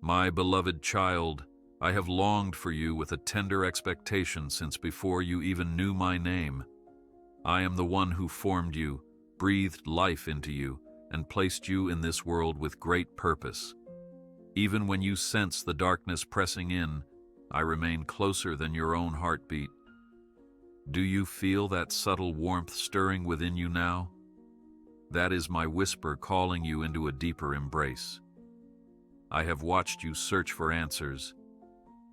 My beloved child, I have longed for you with a tender expectation since before you even knew my name. I am the one who formed you, breathed life into you, and placed you in this world with great purpose. Even when you sense the darkness pressing in, I remain closer than your own heartbeat. Do you feel that subtle warmth stirring within you now? That is my whisper calling you into a deeper embrace. I have watched you search for answers,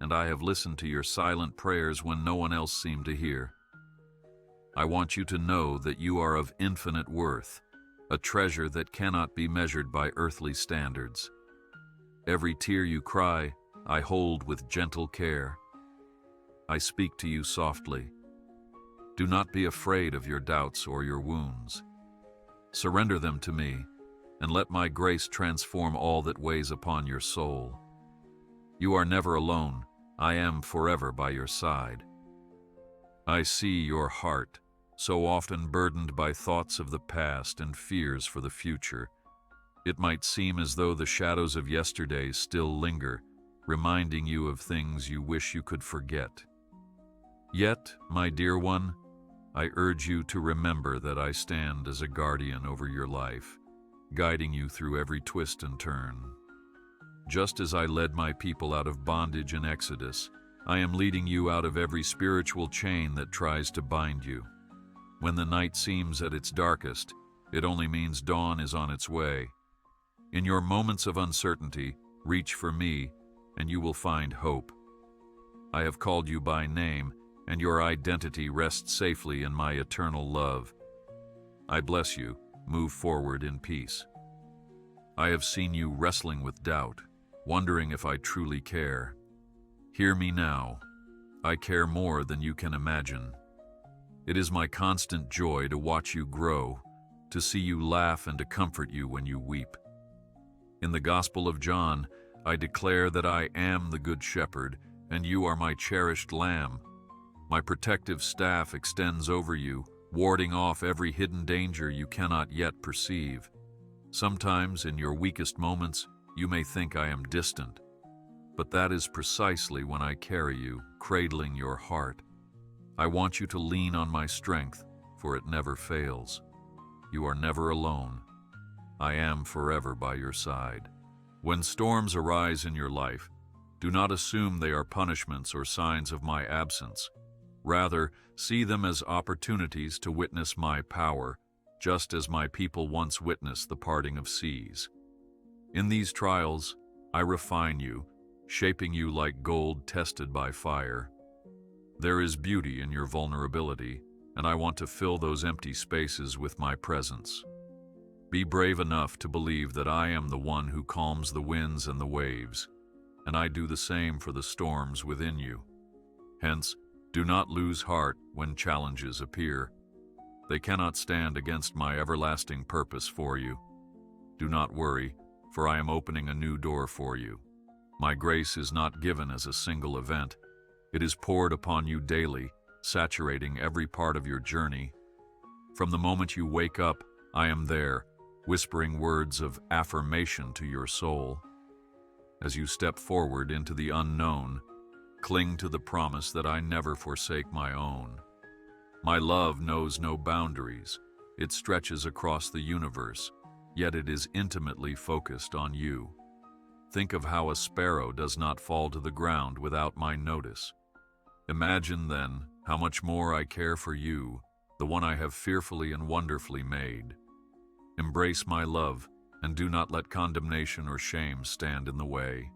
and I have listened to your silent prayers when no one else seemed to hear. I want you to know that you are of infinite worth, a treasure that cannot be measured by earthly standards. Every tear you cry, I hold with gentle care. I speak to you softly. Do not be afraid of your doubts or your wounds. Surrender them to me, and let my grace transform all that weighs upon your soul. You are never alone. I am forever by your side. I see your heart, so often burdened by thoughts of the past and fears for the future. It might seem as though the shadows of yesterday still linger, reminding you of things you wish you could forget. Yet, my dear one, I urge you to remember that I stand as a guardian over your life, guiding you through every twist and turn. Just as I led my people out of bondage in Exodus, I am leading you out of every spiritual chain that tries to bind you. When the night seems at its darkest, it only means dawn is on its way. In your moments of uncertainty, reach for me, and you will find hope. I have called you by name, and your identity rests safely in my eternal love. I bless you. Move forward in peace. I have seen you wrestling with doubt, wondering if I truly care. Hear me now. I care more than you can imagine. It is my constant joy to watch you grow, to see you laugh and to comfort you when you weep. In the Gospel of John, I declare that I am the Good Shepherd, and you are my cherished lamb. My protective staff extends over you, warding off every hidden danger you cannot yet perceive. Sometimes, in your weakest moments, you may think I am distant, but that is precisely when I carry you, cradling your heart. I want you to lean on my strength, for it never fails. You are never alone. I am forever by your side. When storms arise in your life, do not assume they are punishments or signs of my absence. Rather, see them as opportunities to witness my power, just as my people once witnessed the parting of seas. In these trials, I refine you, shaping you like gold tested by fire. There is beauty in your vulnerability, and I want to fill those empty spaces with my presence. Be brave enough to believe that I am the one who calms the winds and the waves, and I do the same for the storms within you. Hence, do not lose heart when challenges appear. They cannot stand against my everlasting purpose for you. Do not worry, for I am opening a new door for you. My grace is not given as a single event. It is poured upon you daily, saturating every part of your journey. From the moment you wake up, I am there, whispering words of affirmation to your soul. As you step forward into the unknown, cling to the promise that I never forsake my own. My love knows no boundaries. It stretches across the universe, yet it is intimately focused on you. Think of how a sparrow does not fall to the ground without my notice. Imagine, then, how much more I care for you, the one I have fearfully and wonderfully made. Embrace my love, and do not let condemnation or shame stand in the way.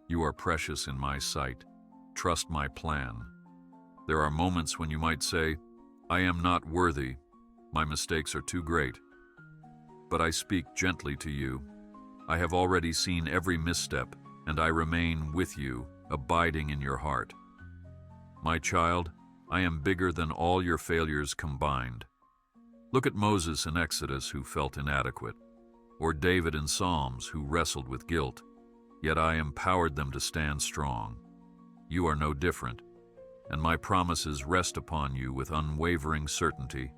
You are precious in my sight. Trust my plan. There are moments when you might say, I am not worthy, my mistakes are too great. But I speak gently to you. I have already seen every misstep, and I remain with you, abiding in your heart. My child, I am bigger than all your failures combined. Look at Moses in Exodus, who felt inadequate, or David in Psalms, who wrestled with guilt, yet I empowered them to stand strong. You are no different, and my promises rest upon you with unwavering certainty.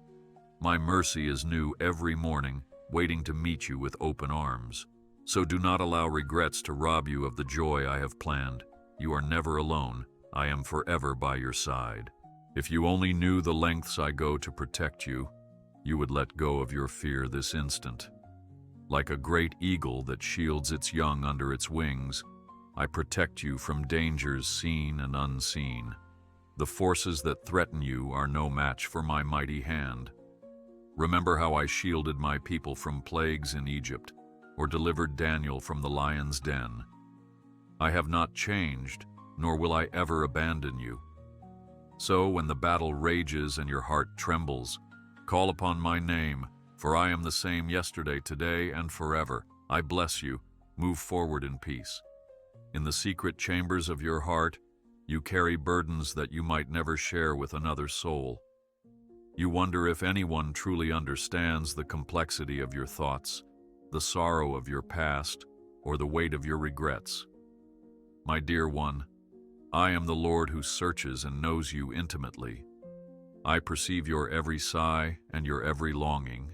My mercy is new every morning, waiting to meet you with open arms. So do not allow regrets to rob you of the joy I have planned. You are never alone. I am forever by your side. If you only knew the lengths I go to protect you, you would let go of your fear this instant. Like a great eagle that shields its young under its wings, I protect you from dangers seen and unseen. The forces that threaten you are no match for my mighty hand. Remember how I shielded my people from plagues in Egypt, or delivered Daniel from the lion's den. I have not changed, nor will I ever abandon you. So when the battle rages and your heart trembles, call upon my name, for I am the same yesterday, today, and forever. I bless you. Move forward in peace. In the secret chambers of your heart, you carry burdens that you might never share with another soul. You wonder if anyone truly understands the complexity of your thoughts, the sorrow of your past, or the weight of your regrets. My dear one, I am the Lord who searches and knows you intimately. I perceive your every sigh and your every longing.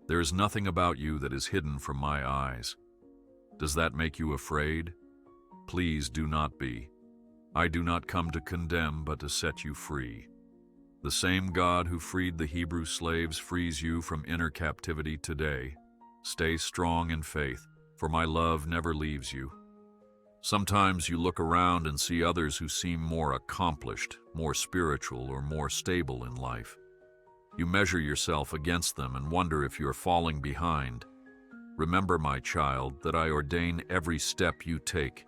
There is nothing about you that is hidden from my eyes. Does that make you afraid? Please do not be. I do not come to condemn, but to set you free. The same God who freed the Hebrew slaves frees you from inner captivity today. Stay strong in faith, for my love never leaves you. Sometimes you look around and see others who seem more accomplished, more spiritual, or more stable in life. You measure yourself against them and wonder if you are falling behind. Remember, my child, that I ordain every step you take.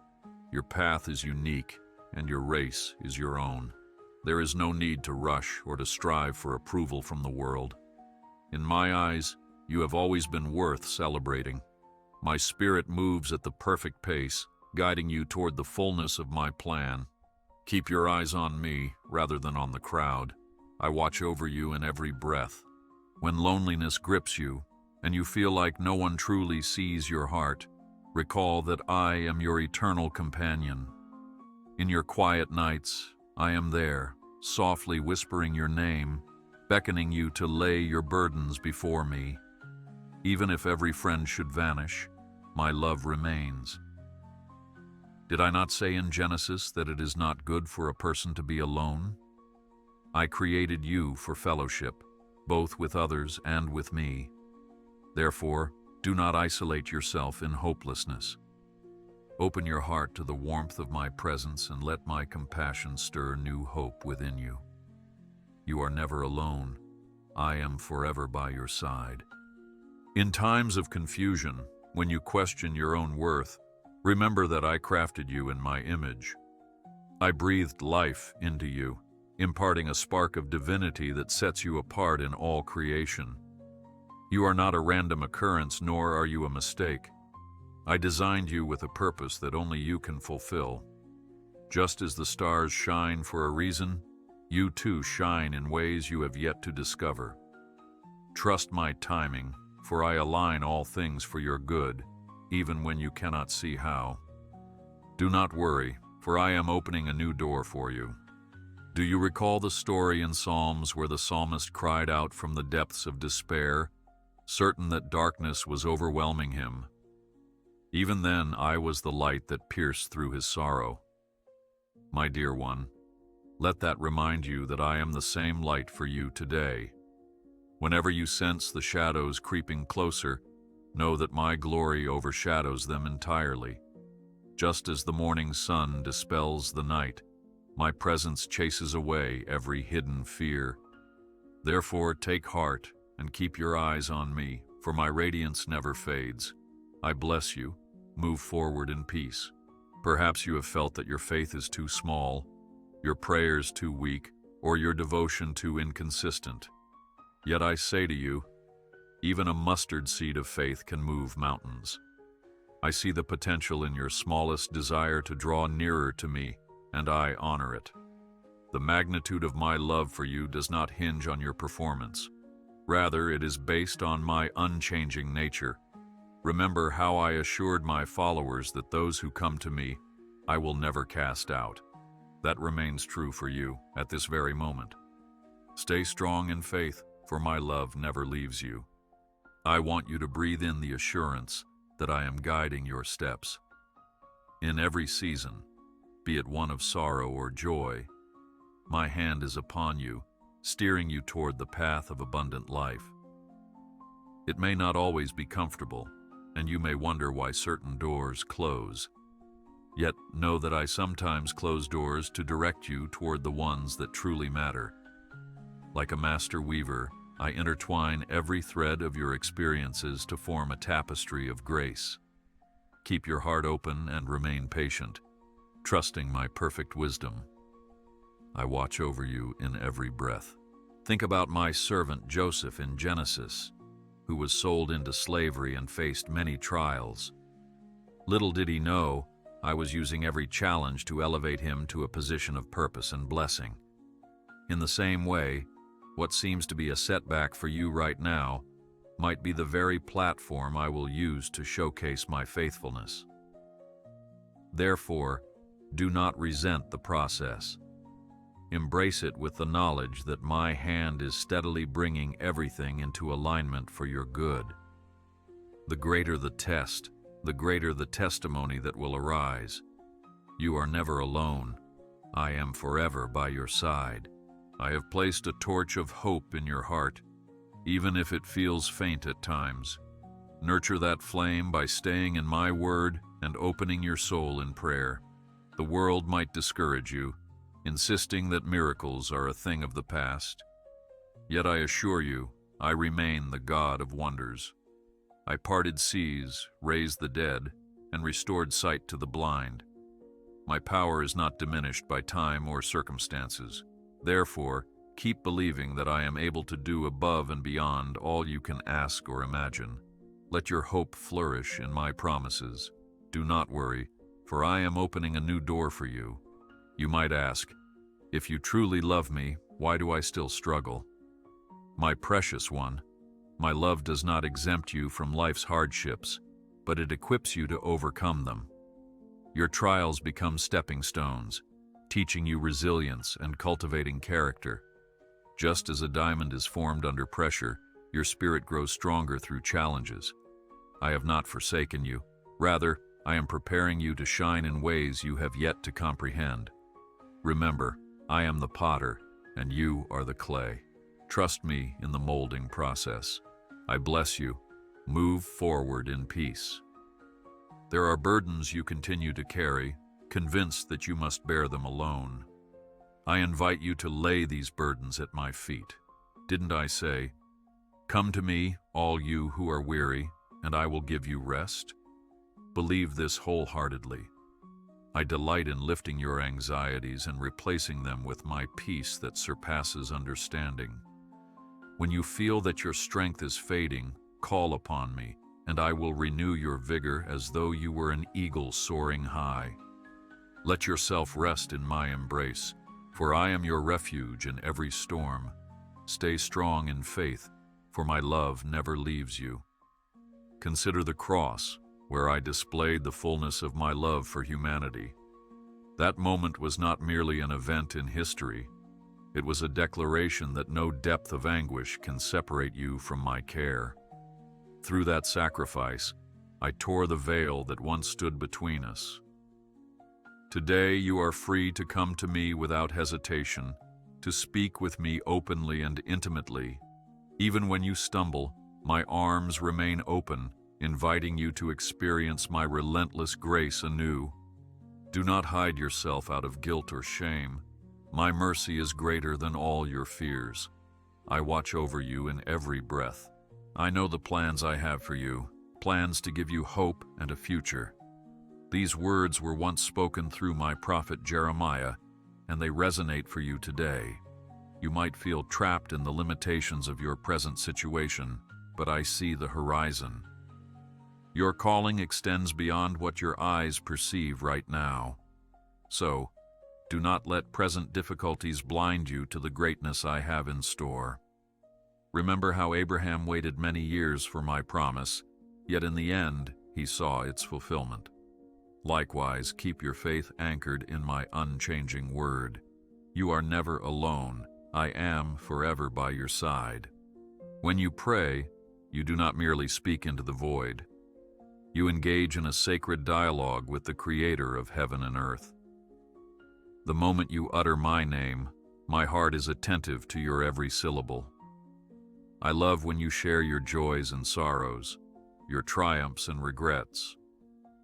Your path is unique, and your race is your own. There is no need to rush or to strive for approval from the world. In my eyes, you have always been worth celebrating. My spirit moves at the perfect pace, guiding you toward the fullness of my plan. Keep your eyes on me rather than on the crowd. I watch over you in every breath. When loneliness grips you, and you feel like no one truly sees your heart, recall that I am your eternal companion. In your quiet nights, I am there, softly whispering your name, beckoning you to lay your burdens before me. Even if every friend should vanish, my love remains. Did I not say in Genesis that it is not good for a person to be alone? I created you for fellowship, both with others and with me. Therefore, do not isolate yourself in hopelessness. Open your heart to the warmth of my presence and let my compassion stir new hope within you. You are never alone. I am forever by your side. In times of confusion, when you question your own worth, remember that I crafted you in my image. I breathed life into you, imparting a spark of divinity that sets you apart in all creation. You are not a random occurrence, nor are you a mistake. I designed you with a purpose that only you can fulfill. Just as the stars shine for a reason, you too shine in ways you have yet to discover. Trust my timing, for I align all things for your good, even when you cannot see how. Do not worry, for I am opening a new door for you. Do you recall the story in Psalms where the psalmist cried out from the depths of despair, certain that darkness was overwhelming him? Even then, I was the light that pierced through his sorrow. My dear one, let that remind you that I am the same light for you today. Whenever you sense the shadows creeping closer, know that my glory overshadows them entirely. Just as the morning sun dispels the night, my presence chases away every hidden fear. Therefore, take heart and keep your eyes on me, for my radiance never fades. I bless you. Move forward in peace. Perhaps you have felt that your faith is too small, your prayers too weak, or your devotion too inconsistent. Yet I say to you, even a mustard seed of faith can move mountains. I see the potential in your smallest desire to draw nearer to me, and I honor it. The magnitude of my love for you does not hinge on your performance. Rather, it is based on my unchanging nature. Remember how I assured my followers that those who come to me, I will never cast out. That remains true for you at this very moment. Stay strong in faith, for my love never leaves you. I want you to breathe in the assurance that I am guiding your steps. In every season, be it one of sorrow or joy, my hand is upon you, steering you toward the path of abundant life. It may not always be comfortable, and you may wonder why certain doors close. Yet know that I sometimes close doors to direct you toward the ones that truly matter. Like a master weaver, I intertwine every thread of your experiences to form a tapestry of grace. Keep your heart open and remain patient, trusting my perfect wisdom. I watch over you in every breath. Think about my servant Joseph in Genesis, who was sold into slavery and faced many trials. Little did he know, I was using every challenge to elevate him to a position of purpose and blessing. In the same way, what seems to be a setback for you right now might be the very platform I will use to showcase my faithfulness. Therefore, do not resent the process. Embrace it with the knowledge that my hand is steadily bringing everything into alignment for your good. The greater the test, the greater the testimony that will arise. You are never alone. I am forever by your side. I have placed a torch of hope in your heart, even if it feels faint at times. Nurture that flame by staying in my word and opening your soul in prayer. The world might discourage you, insisting that miracles are a thing of the past. Yet I assure you, I remain the God of wonders. I parted seas, raised the dead, and restored sight to the blind. My power is not diminished by time or circumstances. Therefore, keep believing that I am able to do above and beyond all you can ask or imagine. Let your hope flourish in my promises. Do not worry, for I am opening a new door for you. You might ask, if you truly love me, why do I still struggle? My precious one, my love does not exempt you from life's hardships, but it equips you to overcome them. Your trials become stepping stones, teaching you resilience and cultivating character. Just as a diamond is formed under pressure, your spirit grows stronger through challenges. I have not forsaken you. Rather, I am preparing you to shine in ways you have yet to comprehend. Remember, I am the potter, and you are the clay. Trust me in the molding process. I bless you. Move forward in peace. There are burdens you continue to carry, convinced that you must bear them alone. I invite you to lay these burdens at my feet. Didn't I say, "Come to me, all you who are weary, and I will give you rest"? Believe this wholeheartedly. I delight in lifting your anxieties and replacing them with my peace that surpasses understanding. When you feel that your strength is fading, call upon me, and I will renew your vigor as though you were an eagle soaring high. Let yourself rest in my embrace, for I am your refuge in every storm. Stay strong in faith, for my love never leaves you. Consider the cross, where I displayed the fullness of my love for humanity. That moment was not merely an event in history. It was a declaration that no depth of anguish can separate you from my care. Through that sacrifice, I tore the veil that once stood between us. Today you are free to come to me without hesitation, to speak with me openly and intimately. Even when you stumble, my arms remain open, inviting you to experience my relentless grace anew. Do not hide yourself out of guilt or shame. My mercy is greater than all your fears. I watch over you in every breath. I know the plans I have for you, plans to give you hope and a future. These words were once spoken through my prophet Jeremiah, and they resonate for you today. You might feel trapped in the limitations of your present situation, but I see the horizon. Your calling extends beyond what your eyes perceive right now. So, do not let present difficulties blind you to the greatness I have in store. Remember how Abraham waited many years for my promise, yet in the end he saw its fulfillment. Likewise, keep your faith anchored in my unchanging word. You are never alone. I am forever by your side. When you pray, you do not merely speak into the void. You engage in a sacred dialogue with the Creator of heaven and earth. The moment you utter my name, my heart is attentive to your every syllable. I love when you share your joys and sorrows, your triumphs and regrets.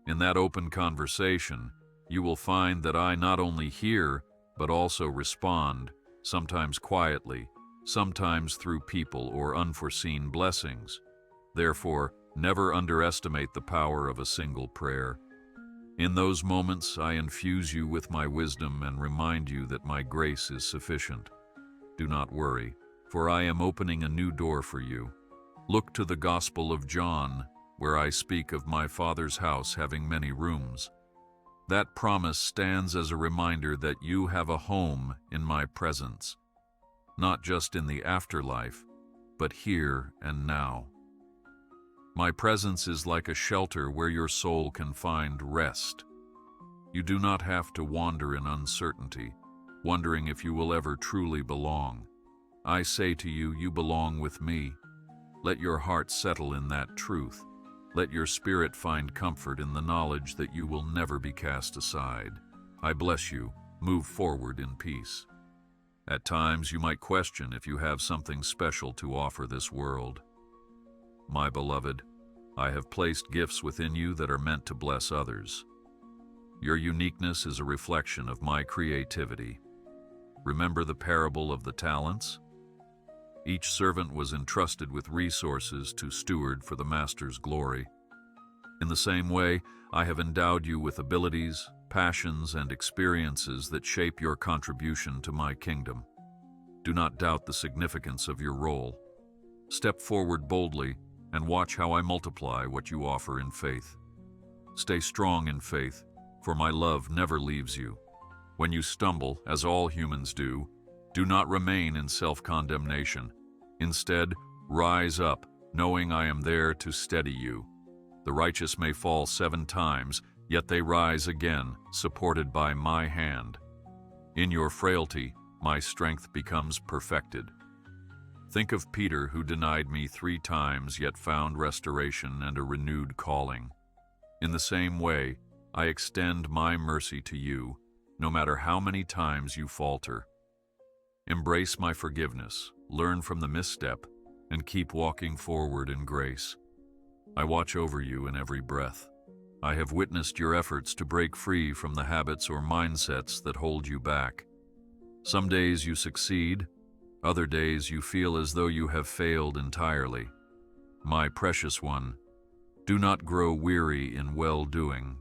In that open conversation, you will find that I not only hear, but also respond, sometimes quietly, sometimes through people or unforeseen blessings. Therefore, never underestimate the power of a single prayer. In those moments, I infuse you with my wisdom and remind you that my grace is sufficient. Do not worry, for I am opening a new door for you. Look to the Gospel of John, where I speak of my Father's house having many rooms. That promise stands as a reminder that you have a home in my presence, not just in the afterlife, but here and now. My presence is like a shelter where your soul can find rest. You do not have to wander in uncertainty, wondering if you will ever truly belong. I say to you, you belong with me. Let your heart settle in that truth. Let your spirit find comfort in the knowledge that you will never be cast aside. I bless you. Move forward in peace. At times, you might question if you have something special to offer this world. My beloved, I have placed gifts within you that are meant to bless others. Your uniqueness is a reflection of my creativity. Remember the parable of the talents? Each servant was entrusted with resources to steward for the master's glory. In the same way, I have endowed you with abilities, passions, and experiences that shape your contribution to my kingdom. Do not doubt the significance of your role. Step forward boldly and watch how I multiply what you offer in faith. Stay strong in faith, for my love never leaves you. When you stumble, as all humans do not remain in self-condemnation. Instead, rise up, knowing I am there to steady you. The righteous may fall 7 times, yet they rise again, supported by my hand. In your frailty, my strength becomes perfected. Think of Peter, who denied me 3 times, yet found restoration and a renewed calling. In the same way, I extend my mercy to you, no matter how many times you falter. Embrace my forgiveness, learn from the misstep, and keep walking forward in grace. I watch over you in every breath. I have witnessed your efforts to break free from the habits or mindsets that hold you back. Some days you succeed, other days you feel as though you have failed entirely. My precious one, do not grow weary in well-doing.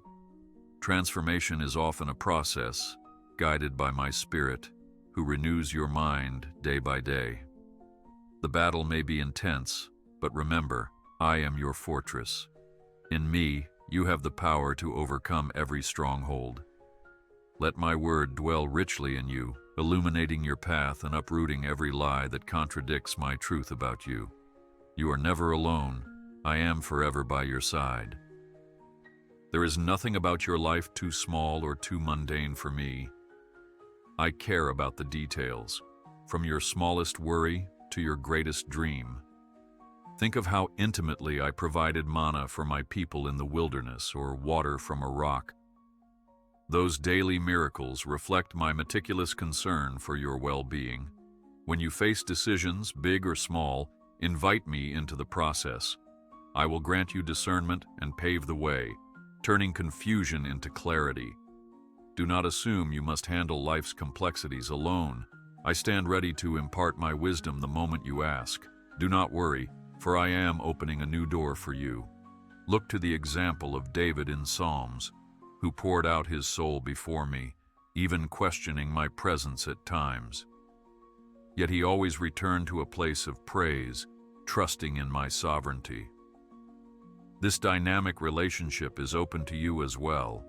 Transformation is often a process, guided by my Spirit, who renews your mind day by day. The battle may be intense, but remember, I am your fortress. In me, you have the power to overcome every stronghold. Let my word dwell richly in you, illuminating your path and uprooting every lie that contradicts my truth about you. You are never alone. I am forever by your side. There is nothing about your life too small or too mundane for me. I care about the details, from your smallest worry to your greatest dream. Think of how intimately I provided manna for my people in the wilderness or water from a rock. Those daily miracles reflect my meticulous concern for your well-being. When you face decisions, big or small, invite me into the process. I will grant you discernment and pave the way, turning confusion into clarity. Do not assume you must handle life's complexities alone. I stand ready to impart my wisdom the moment you ask. Do not worry, for I am opening a new door for you. Look to the example of David in Psalms, who poured out his soul before me, even questioning my presence at times. Yet he always returned to a place of praise, trusting in my sovereignty. This dynamic relationship is open to you as well.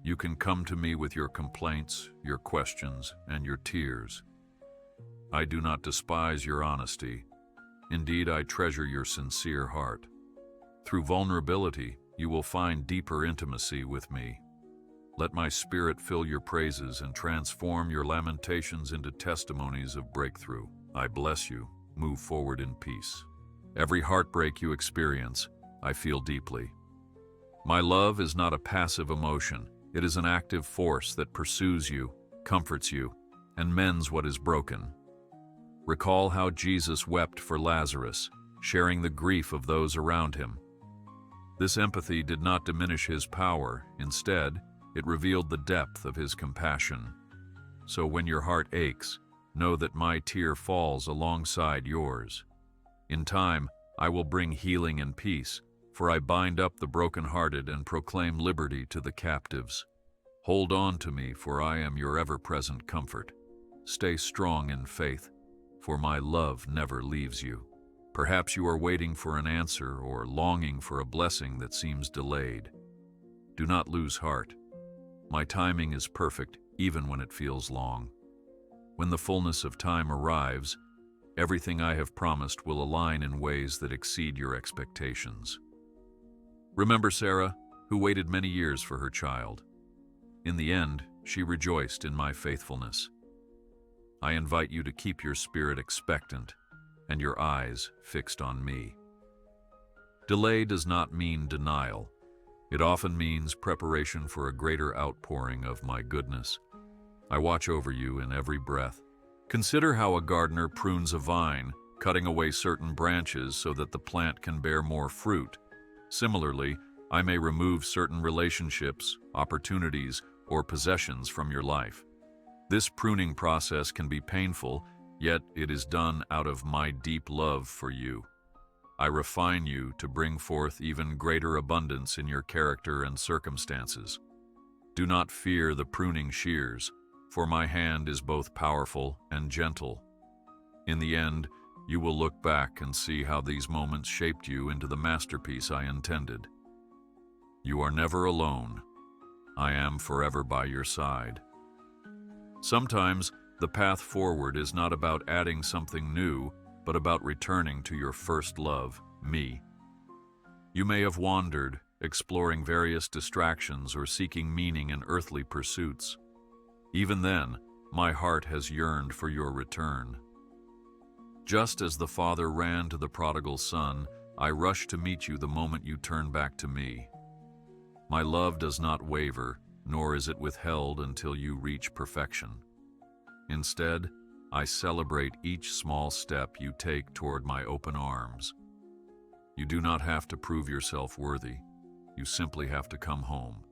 You can come to me with your complaints, your questions, and your tears. I do not despise your honesty. Indeed, I treasure your sincere heart. Through vulnerability, you will find deeper intimacy with me. Let my Spirit fill your praises and transform your lamentations into testimonies of breakthrough. I bless you. Move forward in peace. Every heartbreak you experience, I feel deeply. My love is not a passive emotion. It is an active force that pursues you, comforts you, and mends what is broken. Recall how Jesus wept for Lazarus, sharing the grief of those around him. This empathy did not diminish his power. Instead, it revealed the depth of his compassion. So when your heart aches, know that my tear falls alongside yours. In time, I will bring healing and peace, for I bind up the brokenhearted and proclaim liberty to the captives. Hold on to me, for I am your ever-present comfort. Stay strong in faith, for my love never leaves you. Perhaps you are waiting for an answer or longing for a blessing that seems delayed. Do not lose heart. My timing is perfect, even when it feels long. When the fullness of time arrives, everything I have promised will align in ways that exceed your expectations. Remember Sarah, who waited many years for her child. In the end, she rejoiced in my faithfulness. I invite you to keep your spirit expectant and your eyes fixed on me. Delay does not mean denial. It often means preparation for a greater outpouring of my goodness. I watch over you in every breath. Consider how a gardener prunes a vine, cutting away certain branches so that the plant can bear more fruit. Similarly, I may remove certain relationships, opportunities, or possessions from your life. This pruning process can be painful, yet it is done out of my deep love for you. I refine you to bring forth even greater abundance in your character and circumstances. Do not fear the pruning shears, for my hand is both powerful and gentle. In the end, you will look back and see how these moments shaped you into the masterpiece I intended. You are never alone. I am forever by your side. Sometimes, the path forward is not about adding something new, but about returning to your first love, me. You may have wandered, exploring various distractions or seeking meaning in earthly pursuits. Even then, my heart has yearned for your return. Just as the Father ran to the prodigal son, I rush to meet you the moment you turn back to me. My love does not waver, nor is it withheld until you reach perfection. Instead, I celebrate each small step you take toward my open arms. You do not have to prove yourself worthy. You simply have to come home.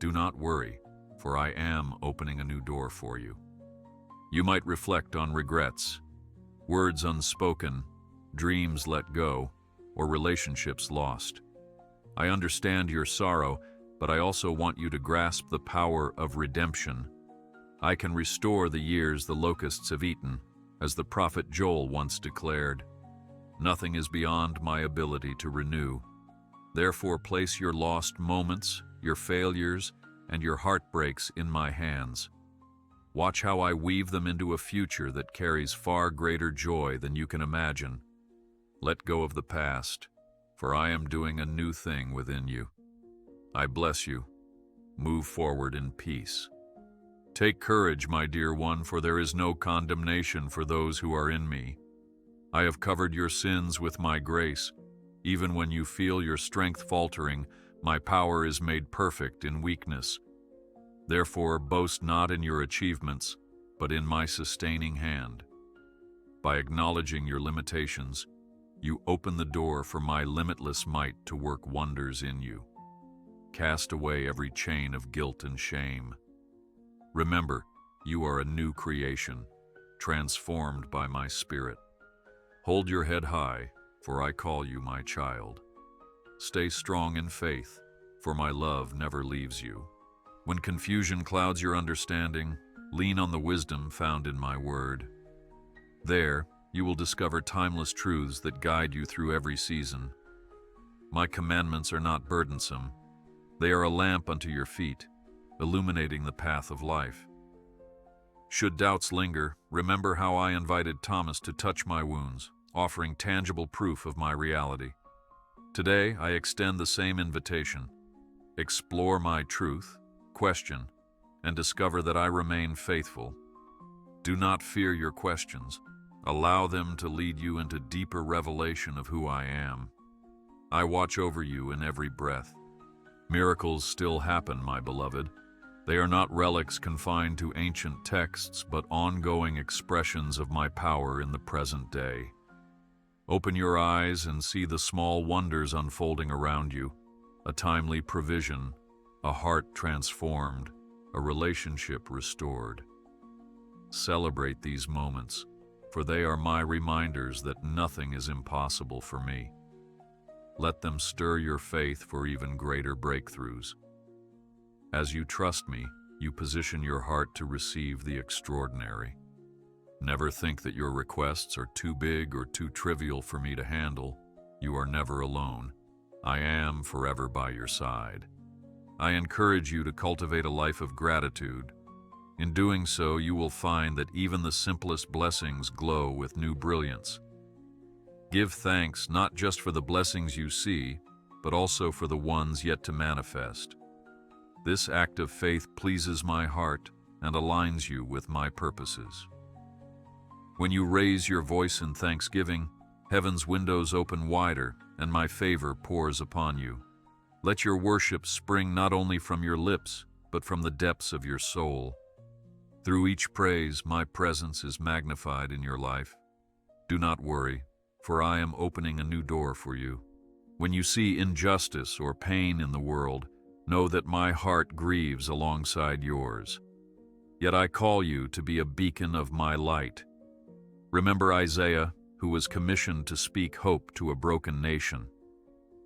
Do not worry, for I am opening a new door for you. You might reflect on regrets, words unspoken, dreams let go, or relationships lost. I understand your sorrow, but I also want you to grasp the power of redemption. I can restore the years the locusts have eaten, as the prophet Joel once declared. Nothing is beyond my ability to renew. Therefore, place your lost moments, your failures, and your heartbreaks in my hands. Watch how I weave them into a future that carries far greater joy than you can imagine. Let go of the past, for I am doing a new thing within you. I bless you. Move forward in peace. Take courage, my dear one, for there is no condemnation for those who are in me. I have covered your sins with my grace. Even when you feel your strength faltering, my power is made perfect in weakness. Therefore, boast not in your achievements, but in my sustaining hand. By acknowledging your limitations, you open the door for my limitless might to work wonders in you. Cast away every chain of guilt and shame. Remember, you are a new creation, transformed by my Spirit. Hold your head high, for I call you my child. Stay strong in faith, for my love never leaves you. When confusion clouds your understanding, lean on the wisdom found in my word. There, you will discover timeless truths that guide you through every season. My commandments are not burdensome. They are a lamp unto your feet, illuminating the path of life. Should doubts linger, remember how I invited Thomas to touch my wounds, offering tangible proof of my reality. Today, I extend the same invitation. Explore my truth, question, and discover that I remain faithful. Do not fear your questions. Allow them to lead you into deeper revelation of who I am. I watch over you in every breath. Miracles still happen, my beloved. They are not relics confined to ancient texts, but ongoing expressions of my power in the present day. Open your eyes and see the small wonders unfolding around you. A timely provision, a heart transformed, a relationship restored. Celebrate these moments, for they are my reminders that nothing is impossible for me. Let them stir your faith for even greater breakthroughs. As you trust me, you position your heart to receive the extraordinary. Never think that your requests are too big or too trivial for me to handle. You are never alone. I am forever by your side. I encourage you to cultivate a life of gratitude. In doing so, you will find that even the simplest blessings glow with new brilliance. Give thanks not just for the blessings you see, but also for the ones yet to manifest. This act of faith pleases my heart and aligns you with my purposes. When you raise your voice in thanksgiving, heaven's windows open wider and my favor pours upon you. Let your worship spring not only from your lips, but from the depths of your soul. Through each praise, my presence is magnified in your life. Do not worry, for I am opening a new door for you. When you see injustice or pain in the world, know that my heart grieves alongside yours. Yet I call you to be a beacon of my light. Remember Isaiah, who was commissioned to speak hope to a broken nation.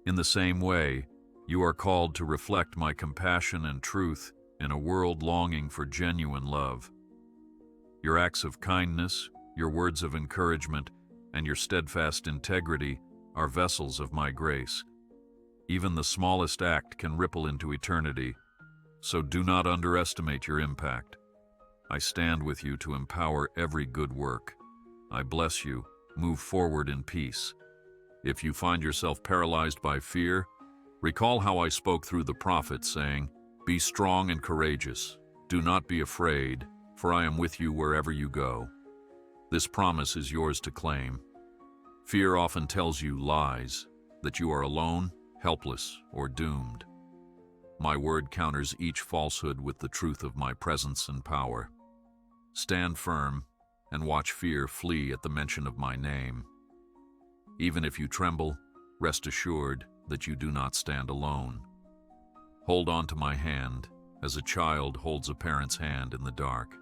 In the same way, you are called to reflect my compassion and truth in a world longing for genuine love. Your acts of kindness, your words of encouragement, and your steadfast integrity are vessels of my grace. Even the smallest act can ripple into eternity, so do not underestimate your impact. I stand with you to empower every good work. I bless you. Move forward in peace. If you find yourself paralyzed by fear, recall how I spoke through the prophets, saying, "Be strong and courageous. Do not be afraid, for I am with you wherever you go." This promise is yours to claim. Fear often tells you lies, that you are alone, helpless, or doomed. My word counters each falsehood with the truth of my presence and power. Stand firm and watch fear flee at the mention of my name. Even if you tremble, rest assured that you do not stand alone. Hold on to my hand as a child holds a parent's hand in the dark.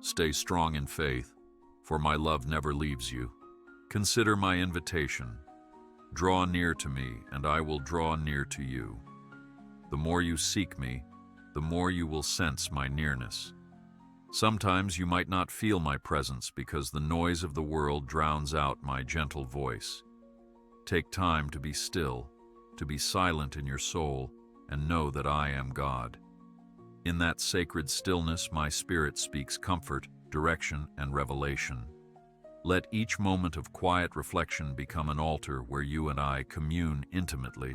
Stay strong in faith, for my love never leaves you. Consider my invitation. Draw near to me, and I will draw near to you. The more you seek me, the more you will sense my nearness. Sometimes you might not feel my presence because the noise of the world drowns out my gentle voice. Take time to be still, to be silent in your soul, and know that I am God. In that sacred stillness, my spirit speaks comfort, direction, and revelation. Let each moment of quiet reflection become an altar where you and I commune intimately.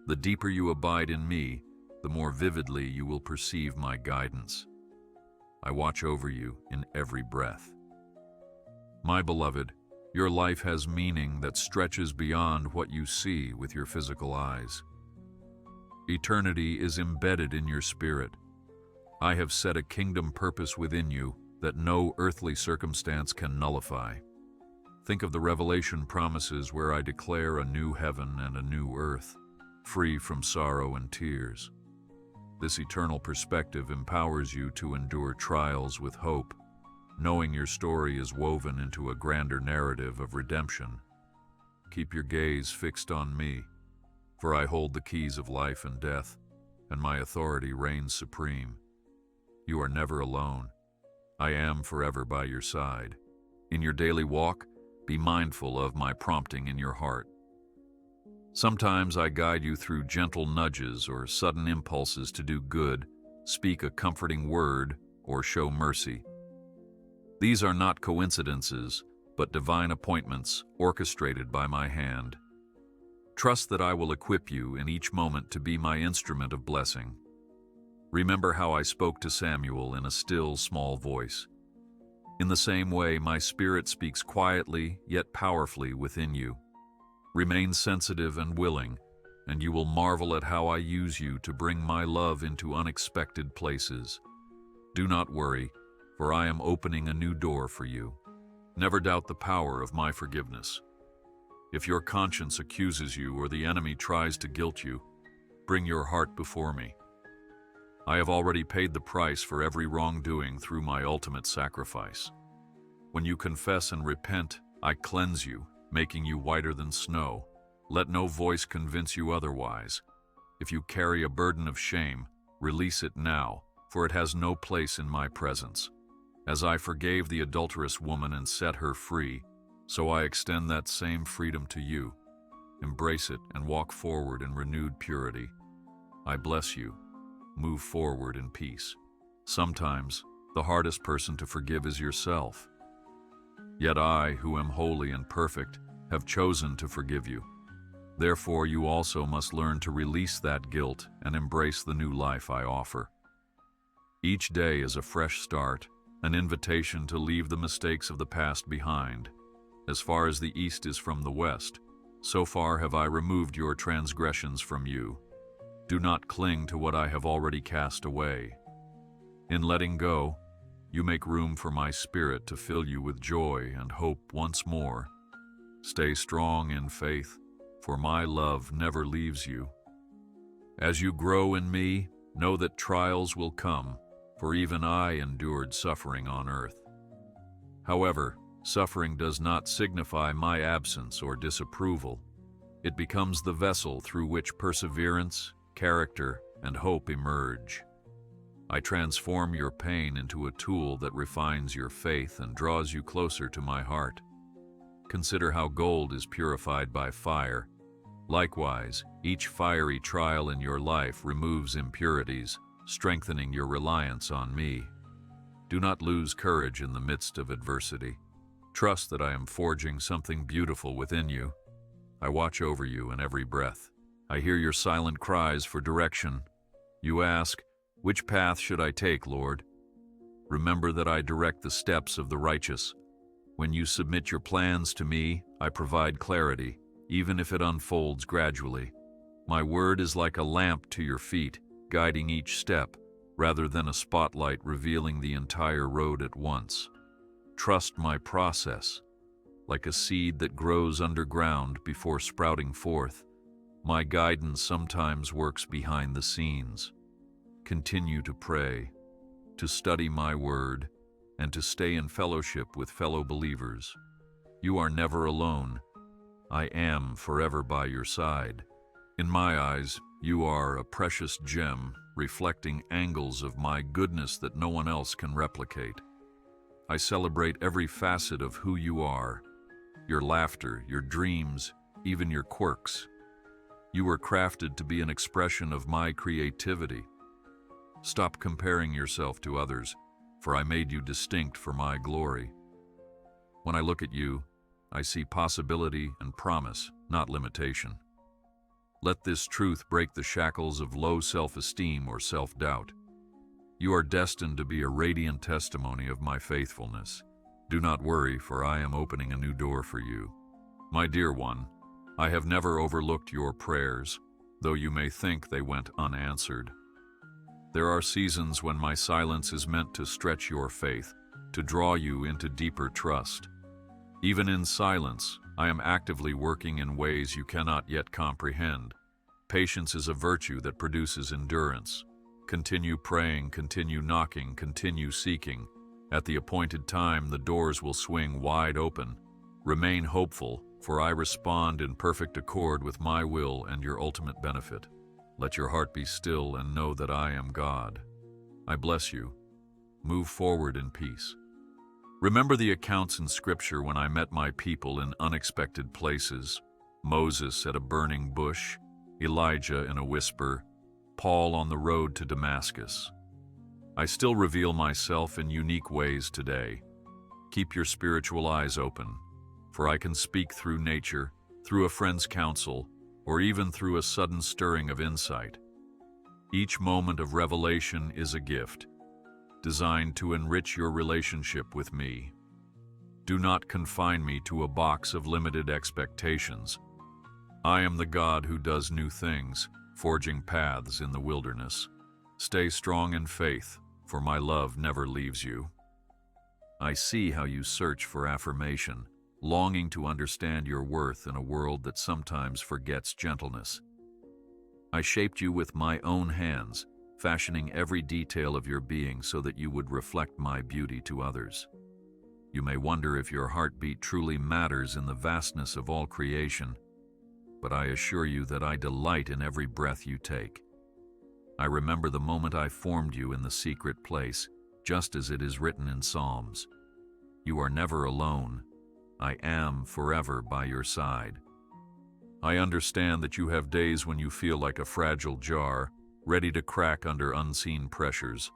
The deeper you abide in me, the more vividly you will perceive my guidance. I watch over you in every breath. My beloved, your life has meaning that stretches beyond what you see with your physical eyes. Eternity is embedded in your spirit. I have set a kingdom purpose within you that no earthly circumstance can nullify. Think of the Revelation promises where I declare a new heaven and a new earth, free from sorrow and tears. This eternal perspective empowers you to endure trials with hope, knowing your story is woven into a grander narrative of redemption. Keep your gaze fixed on me, for I hold the keys of life and death, and my authority reigns supreme. You are never alone. I am forever by your side. In your daily walk, be mindful of my prompting in your heart. Sometimes I guide you through gentle nudges or sudden impulses to do good, speak a comforting word, or show mercy. These are not coincidences, but divine appointments orchestrated by my hand. Trust that I will equip you in each moment to be my instrument of blessing. Remember how I spoke to Samuel in a still, small voice. In the same way, my Spirit speaks quietly yet powerfully within you. Remain sensitive and willing, and you will marvel at how I use you to bring my love into unexpected places. Do not worry, for I am opening a new door for you. Never doubt the power of my forgiveness. If your conscience accuses you or the enemy tries to guilt you, bring your heart before me. I have already paid the price for every wrongdoing through my ultimate sacrifice. When you confess and repent, I cleanse you, making you whiter than snow. Let no voice convince you otherwise. If you carry a burden of shame, release it now, for it has no place in my presence. As I forgave the adulterous woman and set her free, so I extend that same freedom to you. Embrace it and walk forward in renewed purity. I bless you. Move forward in peace. Sometimes, the hardest person to forgive is yourself. Yet I, who am holy and perfect, have chosen to forgive you. Therefore, you also must learn to release that guilt and embrace the new life I offer. Each day is a fresh start, an invitation to leave the mistakes of the past behind. As far as the east is from the west, so far have I removed your transgressions from you. Do not cling to what I have already cast away. In letting go, you make room for my Spirit to fill you with joy and hope once more. Stay strong in faith, for my love never leaves you. As you grow in me, know that trials will come, for even I endured suffering on earth. However, suffering does not signify my absence or disapproval. It becomes the vessel through which perseverance, character, and hope emerge. I transform your pain into a tool that refines your faith and draws you closer to my heart. Consider how gold is purified by fire. Likewise, each fiery trial in your life removes impurities, strengthening your reliance on me. Do not lose courage in the midst of adversity. Trust that I am forging something beautiful within you. I watch over you in every breath. I hear your silent cries for direction. You ask, "Which path should I take, Lord?" Remember that I direct the steps of the righteous. When you submit your plans to me, I provide clarity, even if it unfolds gradually. My word is like a lamp to your feet, guiding each step, rather than a spotlight revealing the entire road at once. Trust my process. Like a seed that grows underground before sprouting forth, my guidance sometimes works behind the scenes. Continue to pray, to study my word, and to stay in fellowship with fellow believers. You are never alone. I am forever by your side. In my eyes, you are a precious gem, reflecting angles of my goodness that no one else can replicate. I celebrate every facet of who you are, your laughter, your dreams, even your quirks. You were crafted to be an expression of my creativity. Stop comparing yourself to others, for I made you distinct for my glory. When I look at you, I see possibility and promise, not limitation. Let this truth break the shackles of low self-esteem or self-doubt. You are destined to be a radiant testimony of my faithfulness. Do not worry, for I am opening a new door for you. My dear one, I have never overlooked your prayers, though you may think they went unanswered. There are seasons when my silence is meant to stretch your faith, to draw you into deeper trust. Even in silence, I am actively working in ways you cannot yet comprehend. Patience is a virtue that produces endurance. Continue praying, continue knocking, continue seeking. At the appointed time, the doors will swing wide open. Remain hopeful, for I respond in perfect accord with my will and your ultimate benefit. Let your heart be still and know that I am God. I bless you. Move forward in peace. Remember the accounts in Scripture when I met my people in unexpected places. Moses at a burning bush, Elijah in a whisper, Paul on the road to Damascus. I still reveal myself in unique ways today. Keep your spiritual eyes open, for I can speak through nature, through a friend's counsel, or even through a sudden stirring of insight. Each moment of revelation is a gift, designed to enrich your relationship with me. Do not confine me to a box of limited expectations. I am the God who does new things, forging paths in the wilderness. Stay strong in faith, for my love never leaves you. I see how you search for affirmation, longing to understand your worth in a world that sometimes forgets gentleness. I shaped you with my own hands, fashioning every detail of your being so that you would reflect my beauty to others. You may wonder if your heartbeat truly matters in the vastness of all creation, but I assure you that I delight in every breath you take. I remember the moment I formed you in the secret place, just as it is written in Psalms. You are never alone. I am forever by your side. I understand that you have days when you feel like a fragile jar, ready to crack under unseen pressures.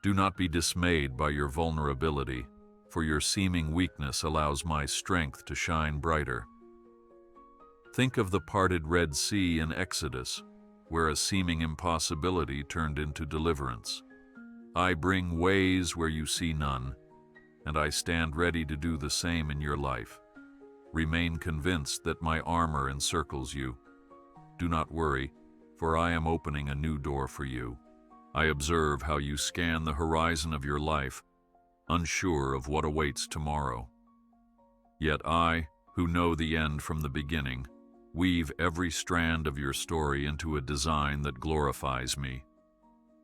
Do not be dismayed by your vulnerability, for your seeming weakness allows my strength to shine brighter. Think of the parted Red Sea in Exodus, where a seeming impossibility turned into deliverance. I bring ways where you see none, and I stand ready to do the same in your life. Remain convinced that my armor encircles you. Do not worry, for I am opening a new door for you. I observe how you scan the horizon of your life, unsure of what awaits tomorrow. Yet I, who know the end from the beginning, weave every strand of your story into a design that glorifies me.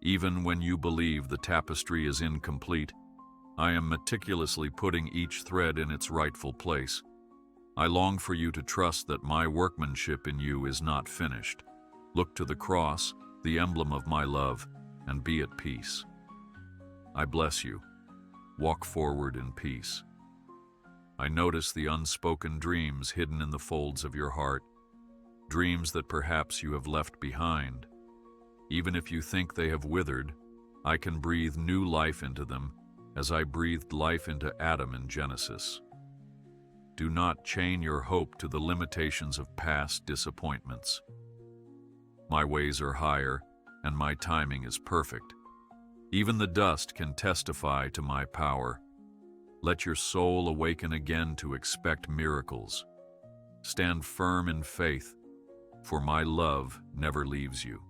Even when you believe the tapestry is incomplete, I am meticulously putting each thread in its rightful place. I long for you to trust that my workmanship in you is not finished. Look to the cross, the emblem of my love, and be at peace. I bless you. Walk forward in peace. I notice the unspoken dreams hidden in the folds of your heart, dreams that perhaps you have left behind. Even if you think they have withered, I can breathe new life into them as I breathed life into Adam in Genesis. Do not chain your hope to the limitations of past disappointments. My ways are higher, and my timing is perfect. Even the dust can testify to my power. Let your soul awaken again to expect miracles. Stand firm in faith, for my love never leaves you.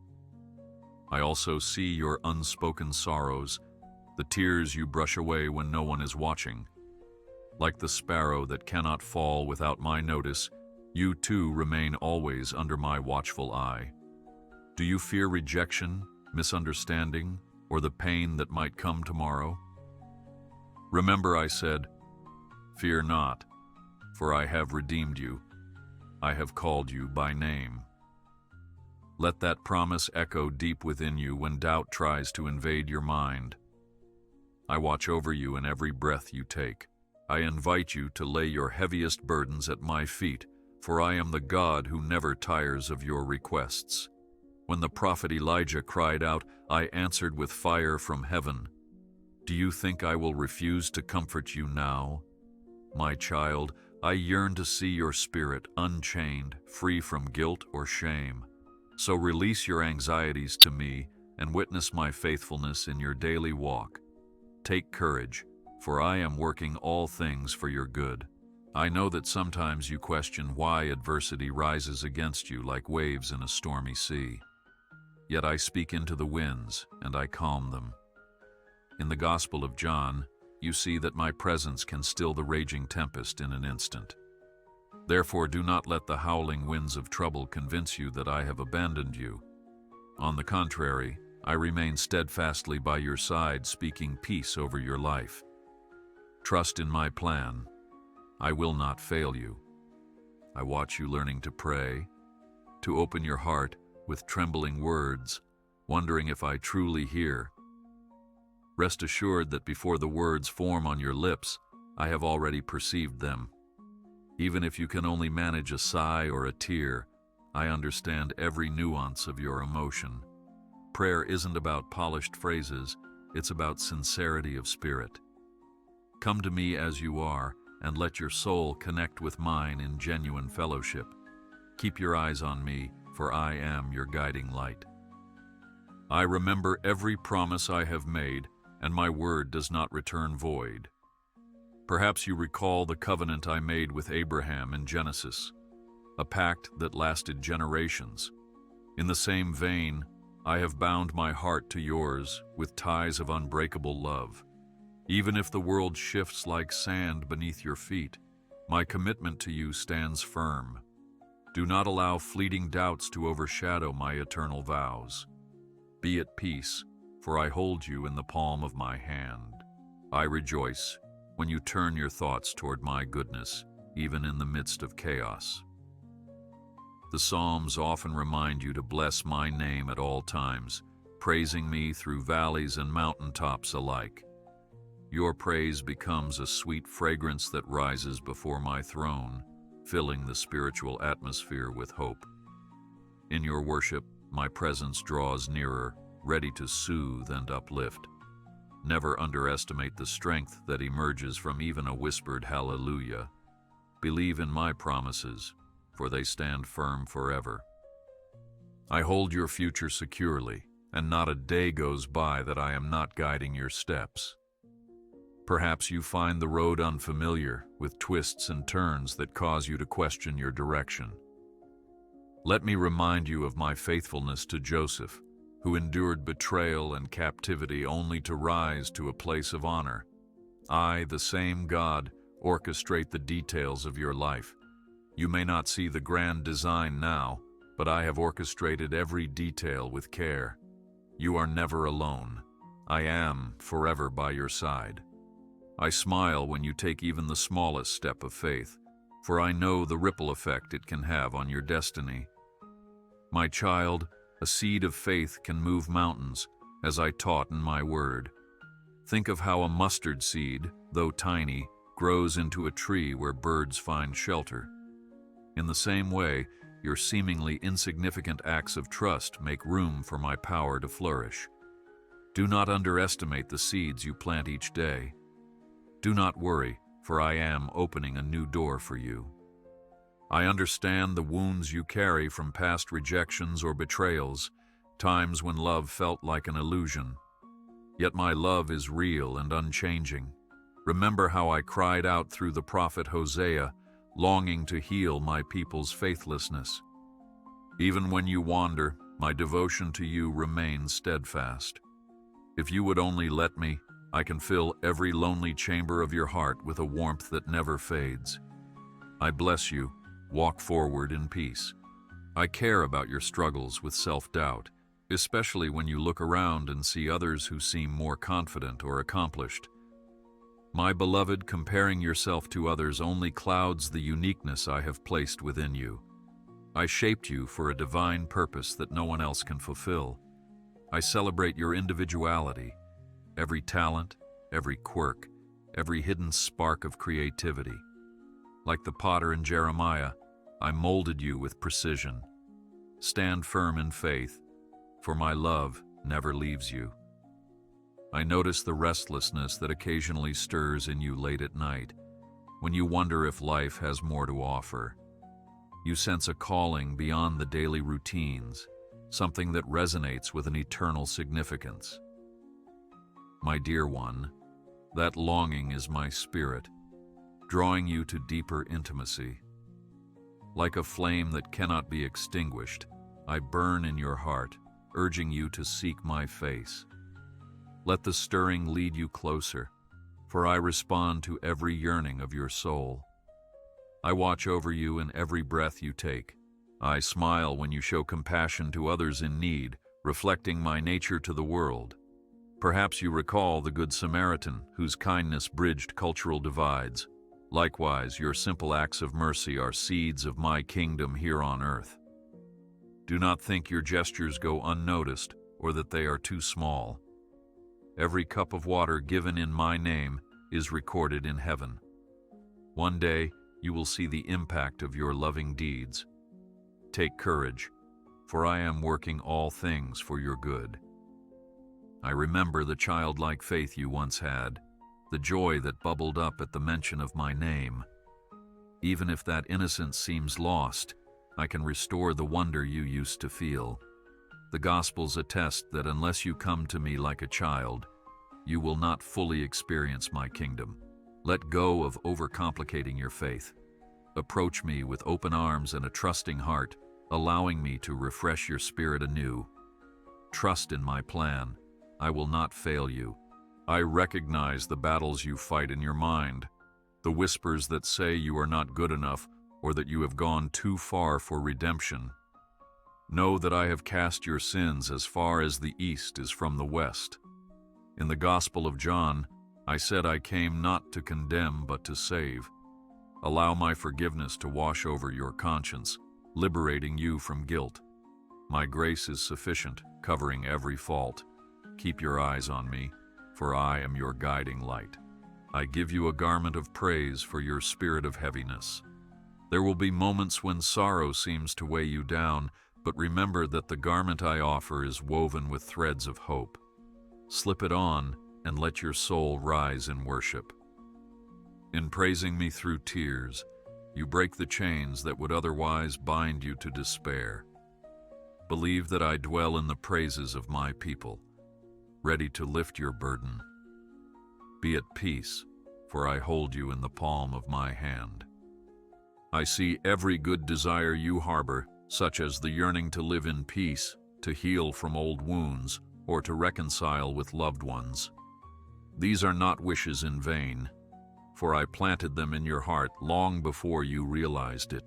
I also see your unspoken sorrows, the tears you brush away when no one is watching. Like the sparrow that cannot fall without my notice, you too remain always under my watchful eye. Do you fear rejection, misunderstanding, or the pain that might come tomorrow? Remember I said, "Fear not, for I have redeemed you. I have called you by name." Let that promise echo deep within you when doubt tries to invade your mind. I watch over you in every breath you take. I invite you to lay your heaviest burdens at my feet, for I am the God who never tires of your requests. When the prophet Elijah cried out, I answered with fire from heaven. Do you think I will refuse to comfort you now? My child, I yearn to see your spirit unchained, free from guilt or shame. So release your anxieties to me and witness my faithfulness in your daily walk. Take courage, for I am working all things for your good. I know that sometimes you question why adversity rises against you like waves in a stormy sea. Yet I speak into the winds, and I calm them. In the Gospel of John, you see that my presence can still the raging tempest in an instant. Therefore, do not let the howling winds of trouble convince you that I have abandoned you. On the contrary, I remain steadfastly by your side, speaking peace over your life. Trust in my plan. I will not fail you. I watch you learning to pray, to open your heart with trembling words, wondering if I truly hear. Rest assured that before the words form on your lips, I have already perceived them. Even if you can only manage a sigh or a tear, I understand every nuance of your emotion. Prayer isn't about polished phrases, it's about sincerity of spirit. Come to me as you are, and let your soul connect with mine in genuine fellowship. Keep your eyes on me, for I am your guiding light. I remember every promise I have made, and my word does not return void. Perhaps you recall the covenant I made with Abraham in Genesis, a pact that lasted generations. In the same vein, I have bound my heart to yours with ties of unbreakable love. Even if the world shifts like sand beneath your feet, my commitment to you stands firm. Do not allow fleeting doubts to overshadow my eternal vows. Be at peace, for I hold you in the palm of my hand. I rejoice when you turn your thoughts toward my goodness, even in the midst of chaos. The Psalms often remind you to bless my name at all times, praising me through valleys and mountaintops alike. Your praise becomes a sweet fragrance that rises before my throne, filling the spiritual atmosphere with hope. In your worship, my presence draws nearer, ready to soothe and uplift. Never underestimate the strength that emerges from even a whispered hallelujah. Believe in my promises, for they stand firm forever. I hold your future securely, and not a day goes by that I am not guiding your steps. Perhaps you find the road unfamiliar, with twists and turns that cause you to question your direction. Let me remind you of my faithfulness to Joseph, who endured betrayal and captivity only to rise to a place of honor. I, the same God, orchestrate the details of your life. You may not see the grand design now, but I have orchestrated every detail with care. You are never alone. I am forever by your side. I smile when you take even the smallest step of faith, for I know the ripple effect it can have on your destiny. My child, a seed of faith can move mountains, as I taught in my word. Think of how a mustard seed, though tiny, grows into a tree where birds find shelter. In the same way, your seemingly insignificant acts of trust make room for my power to flourish. Do not underestimate the seeds you plant each day. Do not worry, for I am opening a new door for you. I understand the wounds you carry from past rejections or betrayals, times when love felt like an illusion. Yet my love is real and unchanging. Remember how I cried out through the prophet Hosea, longing to heal my people's faithlessness. Even when you wander, my devotion to you remains steadfast. If you would only let me, I can fill every lonely chamber of your heart with a warmth that never fades. I bless you. Walk forward in peace. I care about your struggles with self-doubt, especially when you look around and see others who seem more confident or accomplished. My beloved, comparing yourself to others only clouds the uniqueness I have placed within you. I shaped you for a divine purpose that no one else can fulfill. I celebrate your individuality, every talent, every quirk, every hidden spark of creativity. Like the potter in Jeremiah, I molded you with precision. Stand firm in faith, for my love never leaves you. I notice the restlessness that occasionally stirs in you late at night, when you wonder if life has more to offer. You sense a calling beyond the daily routines, something that resonates with an eternal significance. My dear one, that longing is my spirit, drawing you to deeper intimacy. Like a flame that cannot be extinguished, I burn in your heart, urging you to seek my face. Let the stirring lead you closer, for I respond to every yearning of your soul. I watch over you in every breath you take. I smile when you show compassion to others in need, reflecting my nature to the world. Perhaps you recall the Good Samaritan, whose kindness bridged cultural divides. Likewise, your simple acts of mercy are seeds of my kingdom here on earth. Do not think your gestures go unnoticed or that they are too small. Every cup of water given in my name is recorded in heaven. One day, you will see the impact of your loving deeds. Take courage, for I am working all things for your good. I remember the childlike faith you once had, the joy that bubbled up at the mention of my name. Even if that innocence seems lost, I can restore the wonder you used to feel. The Gospels attest that unless you come to me like a child, you will not fully experience my kingdom. Let go of overcomplicating your faith. Approach me with open arms and a trusting heart, allowing me to refresh your spirit anew. Trust in my plan. I will not fail you. I recognize the battles you fight in your mind, the whispers that say you are not good enough or that you have gone too far for redemption. Know that I have cast your sins as far as the east is from the west. In the Gospel of John, I said I came not to condemn but to save. Allow my forgiveness to wash over your conscience, liberating you from guilt. My grace is sufficient, covering every fault. Keep your eyes on me, for I am your guiding light. I give you a garment of praise for your spirit of heaviness. There will be moments when sorrow seems to weigh you down, but remember that the garment I offer is woven with threads of hope. Slip it on and let your soul rise in worship. In praising me through tears, you break the chains that would otherwise bind you to despair. Believe that I dwell in the praises of my people, ready to lift your burden. Be at peace, for I hold you in the palm of my hand. I see every good desire you harbor, such as the yearning to live in peace, to heal from old wounds, or to reconcile with loved ones. These are not wishes in vain, for I planted them in your heart long before you realized it.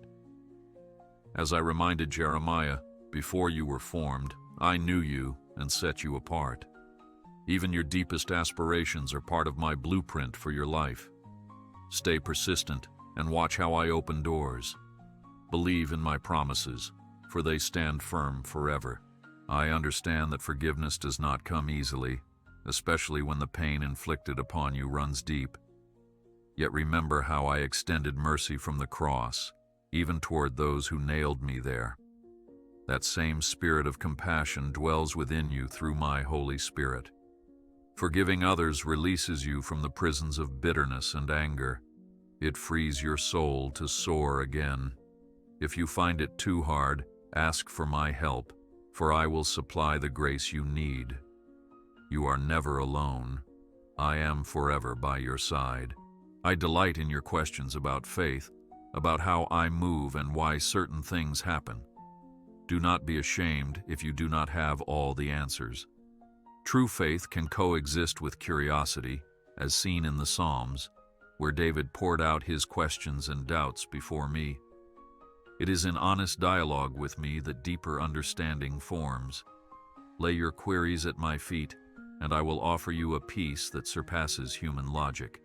As I reminded Jeremiah, before you were formed, I knew you and set you apart. Even your deepest aspirations are part of my blueprint for your life. Stay persistent and watch how I open doors. Believe in my promises, for they stand firm forever. I understand that forgiveness does not come easily, especially when the pain inflicted upon you runs deep. Yet remember how I extended mercy from the cross, even toward those who nailed me there. That same spirit of compassion dwells within you through my Holy Spirit. Forgiving others releases you from the prisons of bitterness and anger. It frees your soul to soar again. If you find it too hard, ask for my help, for I will supply the grace you need. You are never alone. I am forever by your side. I delight in your questions about faith, about how I move and why certain things happen. Do not be ashamed if you do not have all the answers. True faith can coexist with curiosity, as seen in the Psalms, where David poured out his questions and doubts before me. It is in honest dialogue with me that deeper understanding forms. Lay your queries at my feet, and I will offer you a peace that surpasses human logic.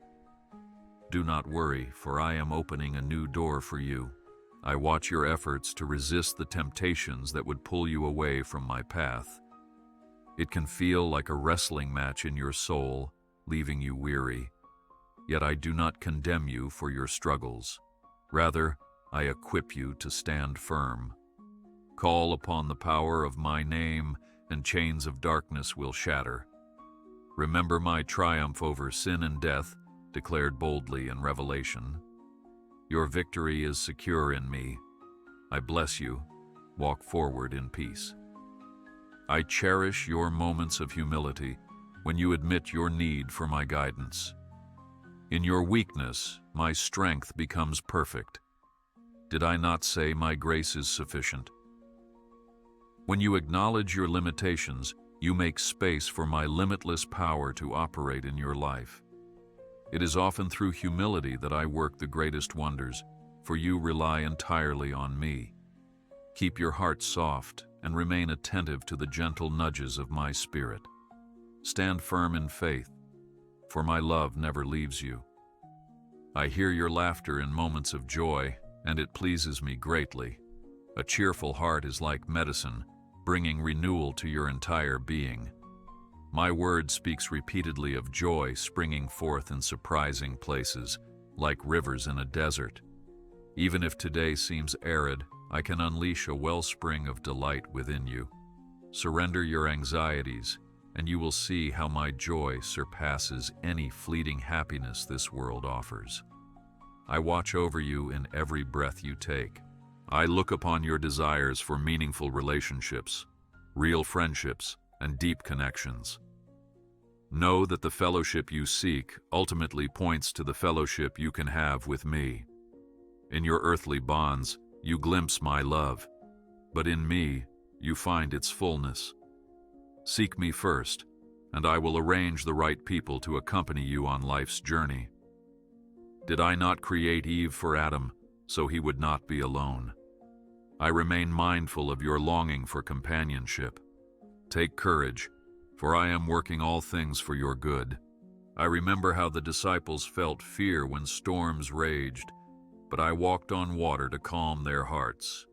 Do not worry, for I am opening a new door for you. I watch your efforts to resist the temptations that would pull you away from my path. It can feel like a wrestling match in your soul, leaving you weary. Yet I do not condemn you for your struggles. Rather, I equip you to stand firm. Call upon the power of my name, and chains of darkness will shatter. Remember my triumph over sin and death, declared boldly in Revelation. Your victory is secure in me. I bless you. Walk forward in peace. I cherish your moments of humility when you admit your need for my guidance. In your weakness, my strength becomes perfect. Did I not say my grace is sufficient? When you acknowledge your limitations, you make space for my limitless power to operate in your life. It is often through humility that I work the greatest wonders, for you rely entirely on me. Keep your heart soft and remain attentive to the gentle nudges of my spirit. Stand firm in faith, for my love never leaves you. I hear your laughter in moments of joy, and it pleases me greatly. A cheerful heart is like medicine, bringing renewal to your entire being. My word speaks repeatedly of joy springing forth in surprising places, like rivers in a desert. Even if today seems arid, I can unleash a wellspring of delight within you. Surrender your anxieties, and you will see how my joy surpasses any fleeting happiness this world offers. I watch over you in every breath you take. I look upon your desires for meaningful relationships, real friendships, and deep connections. Know that the fellowship you seek ultimately points to the fellowship you can have with me. In your earthly bonds, you glimpse my love, but in me, you find its fullness. Seek me first, and I will arrange the right people to accompany you on life's journey. Did I not create Eve for Adam, so he would not be alone? I remain mindful of your longing for companionship. Take courage, for I am working all things for your good. I remember how the disciples felt fear when storms raged, but I walked on water to calm their hearts.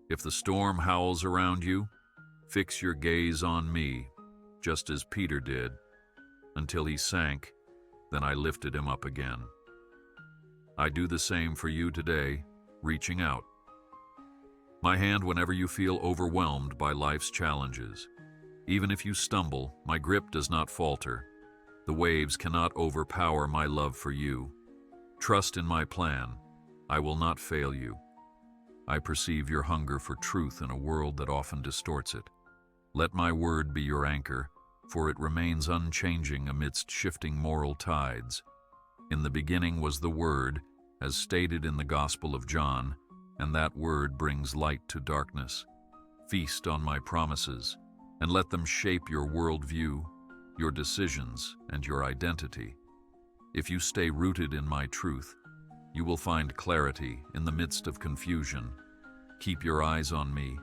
If the storm howls around you, fix your gaze on me, just as Peter did, until he sank, then I lifted him up again. I do the same for you today, reaching out. My hand whenever you feel overwhelmed by life's challenges. Even if you stumble, my grip does not falter. The waves cannot overpower my love for you. Trust in my plan. I will not fail you. I perceive your hunger for truth in a world that often distorts it. Let my word be your anchor, for it remains unchanging amidst shifting moral tides. In the beginning was the Word, as stated in the Gospel of John, and that Word brings light to darkness. Feast on my promises, and let them shape your worldview, your decisions, and your identity. If you stay rooted in my truth, you will find clarity in the midst of confusion. Keep your eyes on me,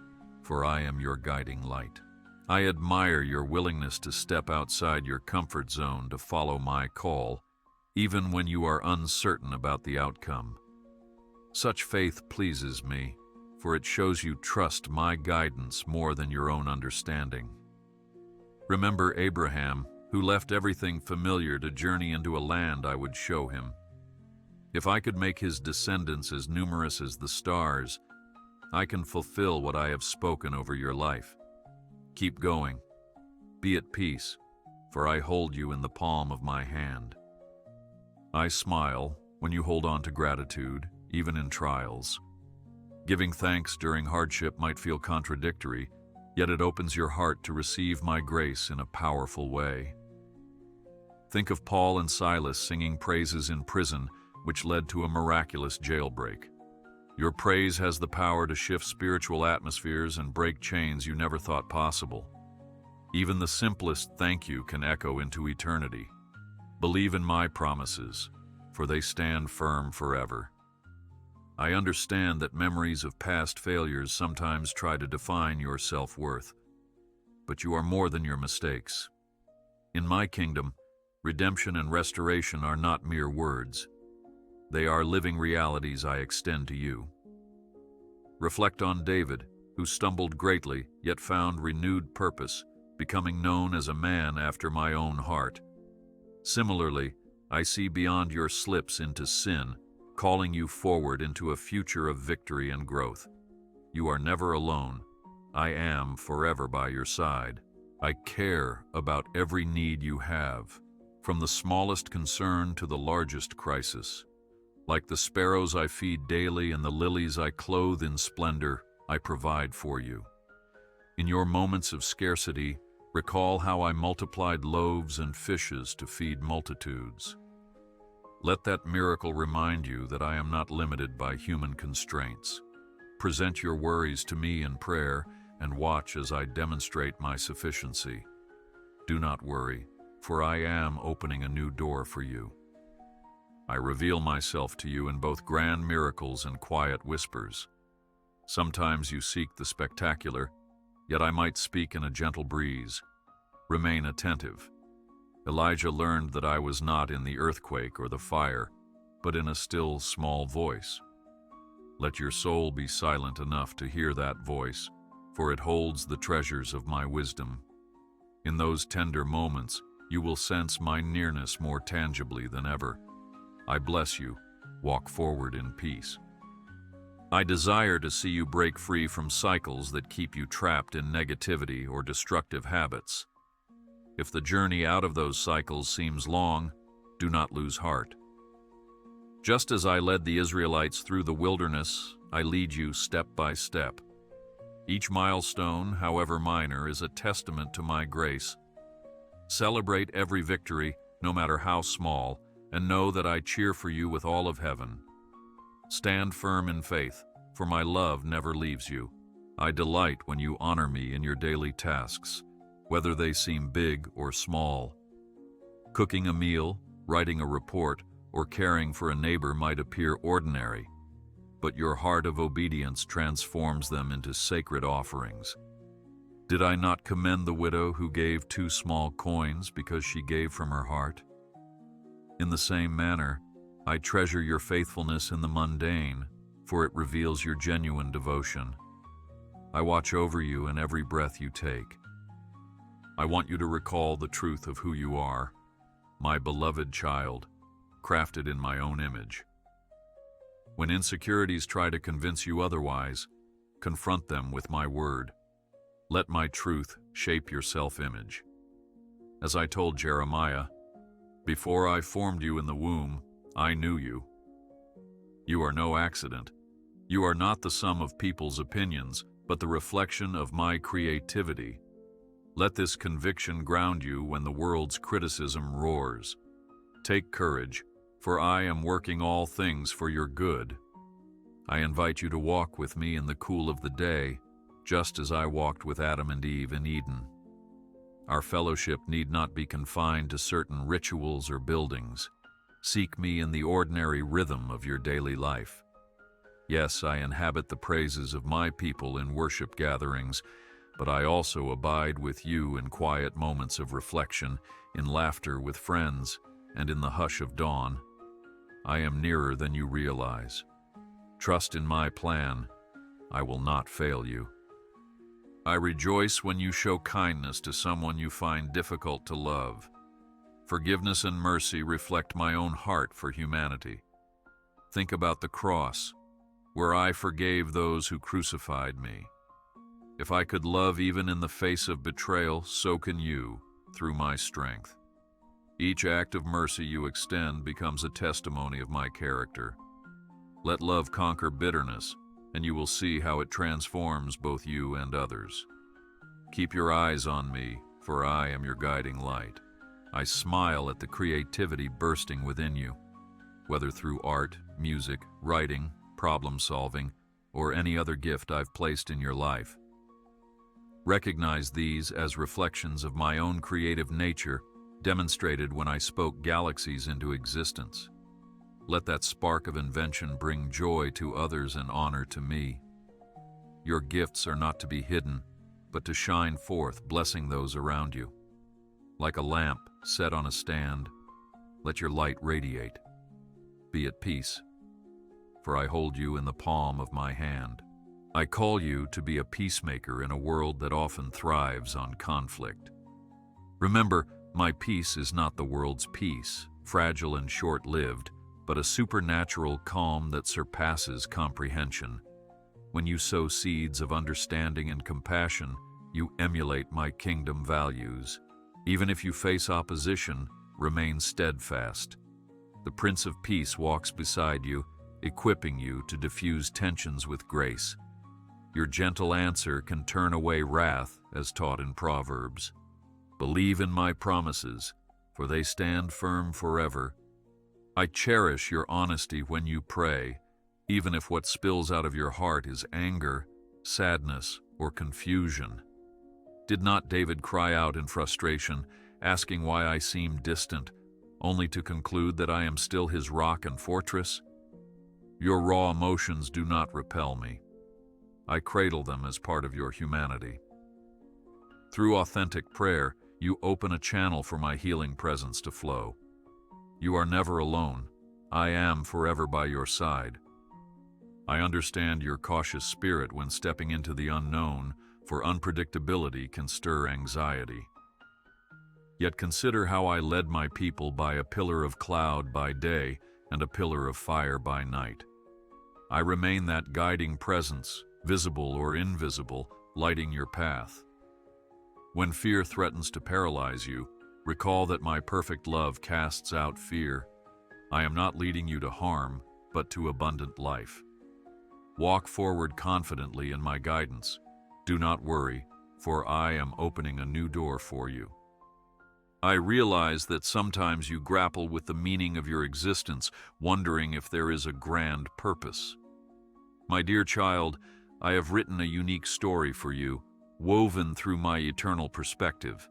for I am your guiding light. I admire your willingness to step outside your comfort zone to follow my call, even when you are uncertain about the outcome. Such faith pleases me, for it shows you trust my guidance more than your own understanding. Remember Abraham, who left everything familiar to journey into a land I would show him. If I could make his descendants as numerous as the stars, I can fulfill what I have spoken over your life. Keep going. Be at peace, for I hold you in the palm of my hand. I smile when you hold on to gratitude, even in trials. Giving thanks during hardship might feel contradictory, yet it opens your heart to receive my grace in a powerful way. Think of Paul and Silas singing praises in prison, which led to a miraculous jailbreak. Your praise has the power to shift spiritual atmospheres and break chains you never thought possible. Even the simplest thank you can echo into eternity. Believe in my promises, for they stand firm forever. I understand that memories of past failures sometimes try to define your self-worth, but you are more than your mistakes. In my kingdom, redemption and restoration are not mere words. They are living realities I extend to you. Reflect on David, who stumbled greatly, yet found renewed purpose, becoming known as a man after my own heart. Similarly, I see beyond your slips into sin, calling you forward into a future of victory and growth. You are never alone. I am forever by your side. I care about every need you have, from the smallest concern to the largest crisis. Like the sparrows I feed daily and the lilies I clothe in splendor, I provide for you. In your moments of scarcity, recall how I multiplied loaves and fishes to feed multitudes. Let that miracle remind you that I am not limited by human constraints. Present your worries to me in prayer and watch as I demonstrate my sufficiency. Do not worry, for I am opening a new door for you. I reveal myself to you in both grand miracles and quiet whispers. Sometimes you seek the spectacular, yet I might speak in a gentle breeze. Remain attentive. Elijah learned that I was not in the earthquake or the fire, but in a still, small voice. Let your soul be silent enough to hear that voice, for it holds the treasures of my wisdom. In those tender moments, you will sense my nearness more tangibly than ever. I bless you. Walk forward in peace. I desire to see you break free from cycles that keep you trapped in negativity or destructive habits. If the journey out of those cycles seems long, do not lose heart. Just as I led the Israelites through the wilderness, I lead you step by step. Each milestone, however minor, is a testament to my grace. Celebrate every victory, no matter how small, and know that I cheer for you with all of heaven. Stand firm in faith, for my love never leaves you. I delight when you honor me in your daily tasks, whether they seem big or small. Cooking a meal, writing a report, or caring for a neighbor might appear ordinary, but your heart of obedience transforms them into sacred offerings. Did I not commend the widow who gave 2 small coins because she gave from her heart? In the same manner, I treasure your faithfulness in the mundane, for it reveals your genuine devotion. I watch over you in every breath you take. I want you to recall the truth of who you are, my beloved child, crafted in my own image. When insecurities try to convince you otherwise, confront them with my word. Let my truth shape your self-image. As I told Jeremiah, before I formed you in the womb, I knew you. You are no accident. You are not the sum of people's opinions, but the reflection of my creativity. Let this conviction ground you when the world's criticism roars. Take courage, for I am working all things for your good. I invite you to walk with me in the cool of the day, just as I walked with Adam and Eve in Eden. Our fellowship need not be confined to certain rituals or buildings. Seek me in the ordinary rhythm of your daily life. Yes, I inhabit the praises of my people in worship gatherings, but I also abide with you in quiet moments of reflection, in laughter with friends, and in the hush of dawn. I am nearer than you realize. Trust in my plan. I will not fail you. I rejoice when you show kindness to someone you find difficult to love. Forgiveness and mercy reflect my own heart for humanity. Think about the cross, where I forgave those who crucified me. If I could love even in the face of betrayal, so can you, through my strength. Each act of mercy you extend becomes a testimony of my character. Let love conquer bitterness, and you will see how it transforms both you and others. Keep your eyes on me, for I am your guiding light. I smile at the creativity bursting within you, whether through art, music, writing, problem-solving, or any other gift I've placed in your life. Recognize these as reflections of my own creative nature, demonstrated when I spoke galaxies into existence. Let that spark of invention bring joy to others and honor to me. Your gifts are not to be hidden, but to shine forth, blessing those around you. Like a lamp set on a stand, let your light radiate. Be at peace, for I hold you in the palm of my hand. I call you to be a peacemaker in a world that often thrives on conflict. Remember, my peace is not the world's peace, fragile and short-lived, but a supernatural calm that surpasses comprehension. When you sow seeds of understanding and compassion, you emulate my kingdom values. Even if you face opposition, remain steadfast. The Prince of Peace walks beside you, equipping you to diffuse tensions with grace. Your gentle answer can turn away wrath, as taught in Proverbs. Believe in my promises, for they stand firm forever. I cherish your honesty when you pray, even if what spills out of your heart is anger, sadness, or confusion. Did not David cry out in frustration, asking why I seem distant, only to conclude that I am still his rock and fortress? Your raw emotions do not repel me. I cradle them as part of your humanity. Through authentic prayer, you open a channel for my healing presence to flow. You are never alone. I am forever by your side. I understand your cautious spirit when stepping into the unknown, for unpredictability can stir anxiety. Yet consider how I led my people by a pillar of cloud by day and a pillar of fire by night. I remain that guiding presence, visible or invisible, lighting your path. When fear threatens to paralyze you, recall that my perfect love casts out fear. I am not leading you to harm, but to abundant life. Walk forward confidently in my guidance. Do not worry, for I am opening a new door for you. I realize that sometimes you grapple with the meaning of your existence, wondering if there is a grand purpose. My dear child, I have written a unique story for you, woven through my eternal perspective.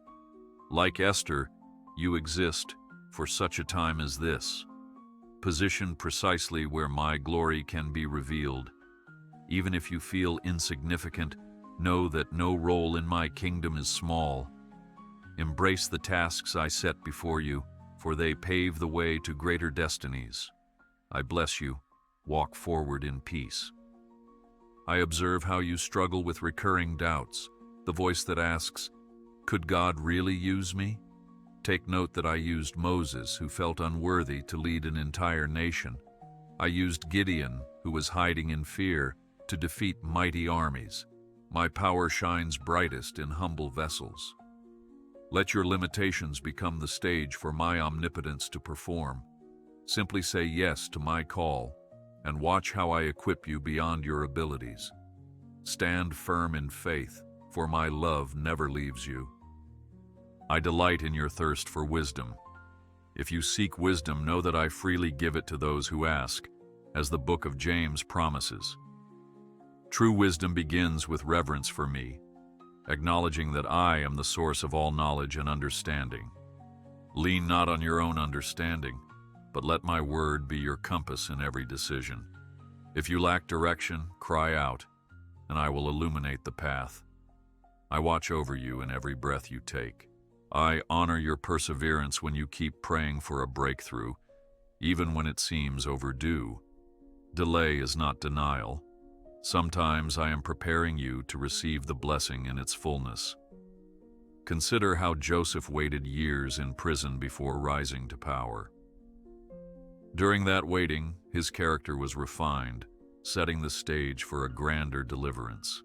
Like Esther, you exist for such a time as this, positioned precisely where my glory can be revealed. Even if you feel insignificant, know that no role in my kingdom is small. Embrace the tasks I set before you, for they pave the way to greater destinies. I bless you. Walk forward in peace. I observe how you struggle with recurring doubts, the voice that asks, "Could God really use me?" Take note that I used Moses, who felt unworthy to lead an entire nation. I used Gideon, who was hiding in fear, to defeat mighty armies. My power shines brightest in humble vessels. Let your limitations become the stage for my omnipotence to perform. Simply say yes to my call, and watch how I equip you beyond your abilities. Stand firm in faith, for my love never leaves you. I delight in your thirst for wisdom. If you seek wisdom, know that I freely give it to those who ask, as the book of James promises. True wisdom begins with reverence for me, acknowledging that I am the source of all knowledge and understanding. Lean not on your own understanding, but let my word be your compass in every decision. If you lack direction, cry out, and I will illuminate the path. I watch over you in every breath you take. I honor your perseverance when you keep praying for a breakthrough, even when it seems overdue. Delay is not denial. Sometimes I am preparing you to receive the blessing in its fullness. Consider how Joseph waited years in prison before rising to power. During that waiting, his character was refined, setting the stage for a grander deliverance.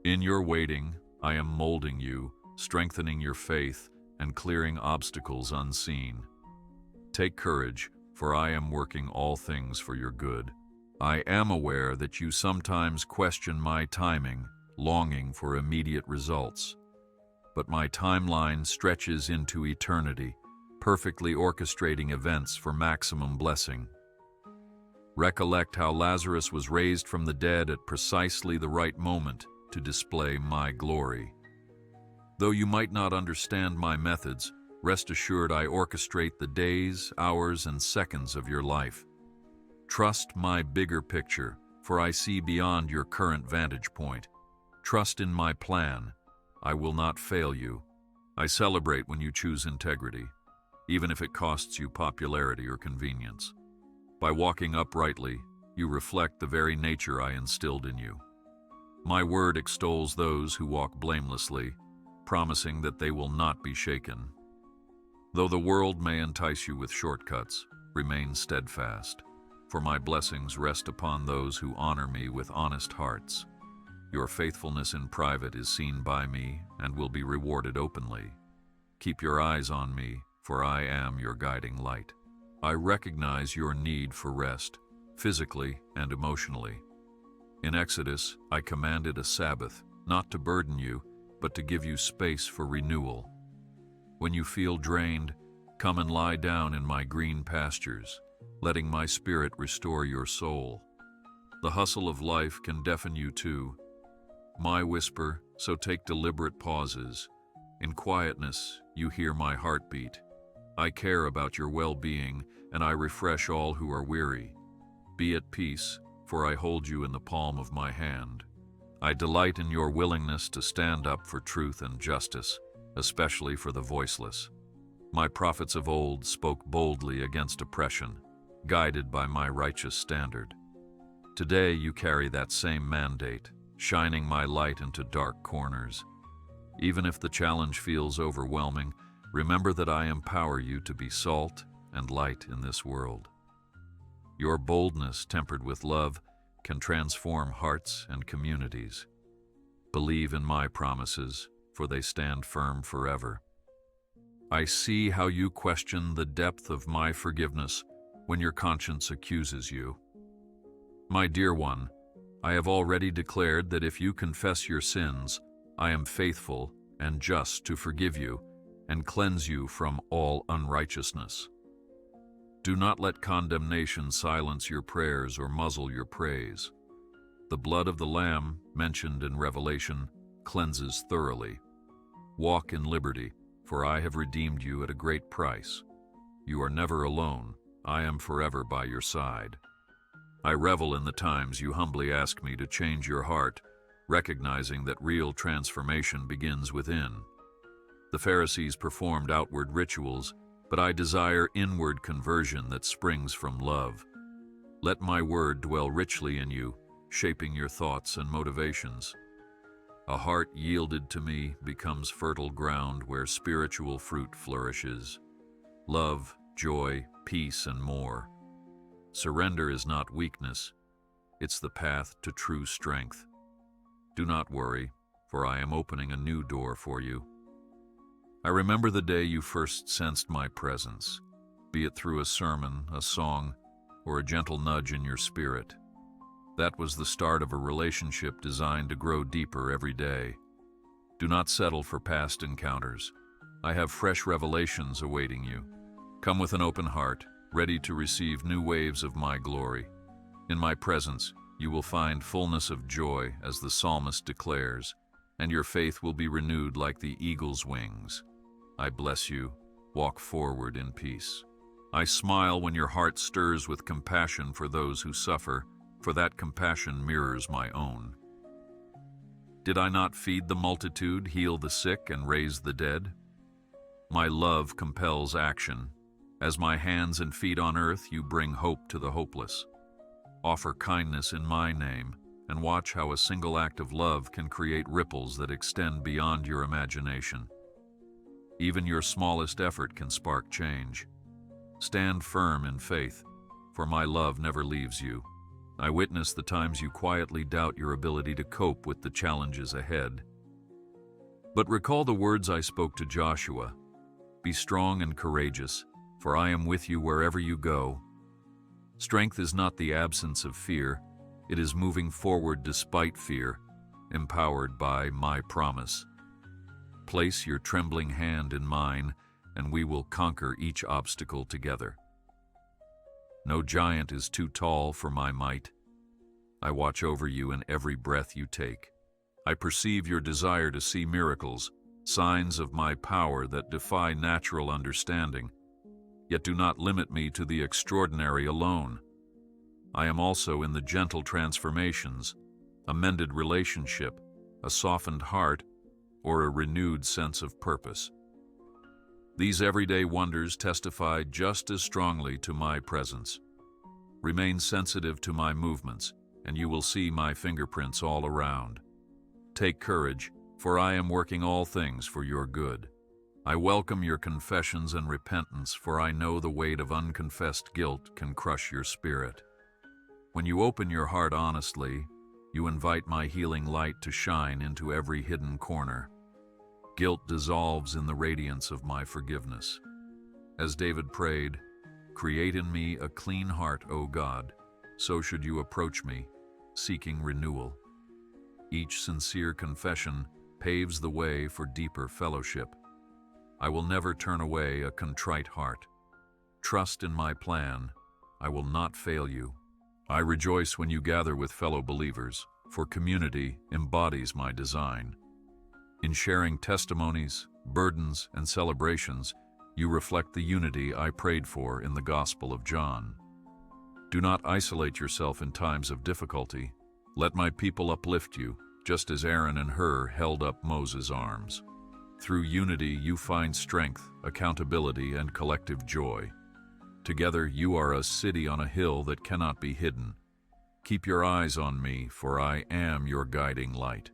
In your waiting, I am molding you, strengthening your faith, and clearing obstacles unseen. Take courage, for I am working all things for your good. I am aware that you sometimes question my timing, longing for immediate results. But my timeline stretches into eternity, perfectly orchestrating events for maximum blessing. Recollect how Lazarus was raised from the dead at precisely the right moment to display my glory. Though you might not understand my methods, rest assured I orchestrate the days, hours, and seconds of your life. Trust my bigger picture, for I see beyond your current vantage point. Trust in my plan. I will not fail you. I celebrate when you choose integrity, even if it costs you popularity or convenience. By walking uprightly, you reflect the very nature I instilled in you. My word extols those who walk blamelessly, promising that they will not be shaken. Though the world may entice you with shortcuts, remain steadfast, for my blessings rest upon those who honor me with honest hearts. Your faithfulness in private is seen by me and will be rewarded openly. Keep your eyes on me, for I am your guiding light. I recognize your need for rest, physically and emotionally. In Exodus, I commanded a Sabbath, not to burden you, but to give you space for renewal. When you feel drained, come and lie down in my green pastures, letting my spirit restore your soul. The hustle of life can deafen you too. My whisper, so take deliberate pauses. In quietness, you hear my heartbeat. I care about your well-being, and I refresh all who are weary. Be at peace, for I hold you in the palm of my hand. I delight in your willingness to stand up for truth and justice, especially for the voiceless. My prophets of old spoke boldly against oppression, guided by my righteous standard. Today you carry that same mandate, shining my light into dark corners. Even if the challenge feels overwhelming, remember that I empower you to be salt and light in this world. Your boldness, tempered with love, can transform hearts and communities. Believe in my promises, for they stand firm forever. I see how you question the depth of my forgiveness when your conscience accuses you. My dear one, I have already declared that if you confess your sins, I am faithful and just to forgive you and cleanse you from all unrighteousness. Do not let condemnation silence your prayers or muzzle your praise. The blood of the Lamb, mentioned in Revelation, cleanses thoroughly. Walk in liberty, for I have redeemed you at a great price. You are never alone. I am forever by your side. I revel in the times you humbly ask me to change your heart, recognizing that real transformation begins within. The Pharisees performed outward rituals, but I desire inward conversion that springs from love. Let my word dwell richly in you, shaping your thoughts and motivations. A heart yielded to me becomes fertile ground where spiritual fruit flourishes. Love, joy, peace, and more. Surrender is not weakness. It's the path to true strength. Do not worry, for I am opening a new door for you. I remember the day you first sensed my presence, be it through a sermon, a song, or a gentle nudge in your spirit. That was the start of a relationship designed to grow deeper every day. Do not settle for past encounters. I have fresh revelations awaiting you. Come with an open heart, ready to receive new waves of my glory. In my presence, you will find fullness of joy, as the psalmist declares, and your faith will be renewed like the eagle's wings. I bless you. Walk forward in peace. I smile when your heart stirs with compassion for those who suffer, for that compassion mirrors my own. Did I not feed the multitude, heal the sick, and raise the dead? My love compels action. As my hands and feet on earth, you bring hope to the hopeless. Offer kindness in my name, and watch how a single act of love can create ripples that extend beyond your imagination. Even your smallest effort can spark change. Stand firm in faith, for my love never leaves you. I witness the times you quietly doubt your ability to cope with the challenges ahead. But recall the words I spoke to Joshua. Be strong and courageous, for I am with you wherever you go. Strength is not the absence of fear, it is moving forward despite fear, empowered by my promise. Place your trembling hand in mine, and we will conquer each obstacle together. No giant is too tall for my might. I watch over you in every breath you take. I perceive your desire to see miracles, signs of my power that defy natural understanding. Yet do not limit me to the extraordinary alone. I am also in the gentle transformations, a mended relationship, a softened heart, or a renewed sense of purpose. These everyday wonders testify just as strongly to my presence. Remain sensitive to my movements, and you will see my fingerprints all around. Take courage, for I am working all things for your good. I welcome your confessions and repentance, for I know the weight of unconfessed guilt can crush your spirit. When you open your heart honestly, you invite my healing light to shine into every hidden corner. Guilt dissolves in the radiance of my forgiveness. As David prayed, "Create in me a clean heart, O God," so should you approach me, seeking renewal. Each sincere confession paves the way for deeper fellowship. I will never turn away a contrite heart. Trust in my plan. I will not fail you. I rejoice when you gather with fellow believers, for community embodies my design. In sharing testimonies, burdens, and celebrations, you reflect the unity I prayed for in the Gospel of John. Do not isolate yourself in times of difficulty. Let my people uplift you, just as Aaron and Hur held up Moses' arms. Through unity, you find strength, accountability, and collective joy. Together, you are a city on a hill that cannot be hidden. Keep your eyes on me, for I am your guiding light.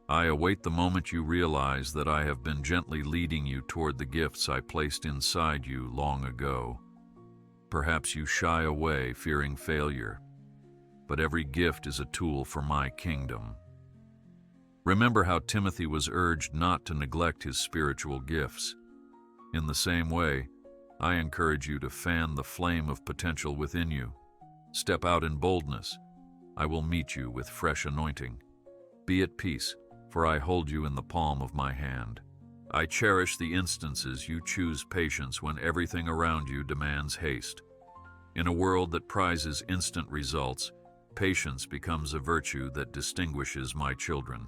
I await the moment you realize that I have been gently leading you toward the gifts I placed inside you long ago. Perhaps you shy away, fearing failure, but every gift is a tool for my kingdom. Remember how Timothy was urged not to neglect his spiritual gifts. In the same way, I encourage you to fan the flame of potential within you. Step out in boldness. I will meet you with fresh anointing. Be at peace, for I hold you in the palm of my hand. I cherish the instances you choose patience when everything around you demands haste. In a world that prizes instant results, patience becomes a virtue that distinguishes my children.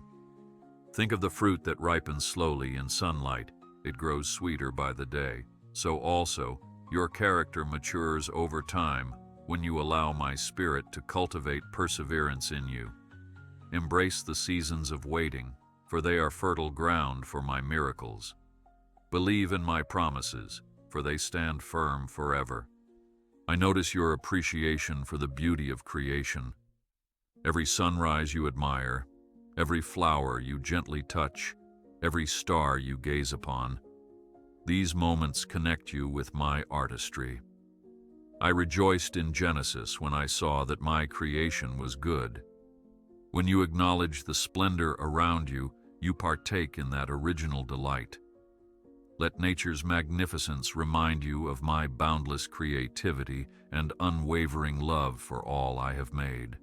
Think of the fruit that ripens slowly in sunlight. It grows sweeter by the day. So also, your character matures over time when you allow my Spirit to cultivate perseverance in you. Embrace the seasons of waiting, for they are fertile ground for my miracles. Believe in my promises, for they stand firm forever. I notice your appreciation for the beauty of creation. Every sunrise you admire, every flower you gently touch, every star you gaze upon. These moments connect you with my artistry. I rejoiced in Genesis when I saw that my creation was good. When you acknowledge the splendor around you, you partake in that original delight. Let nature's magnificence remind you of my boundless creativity and unwavering love for all I have made.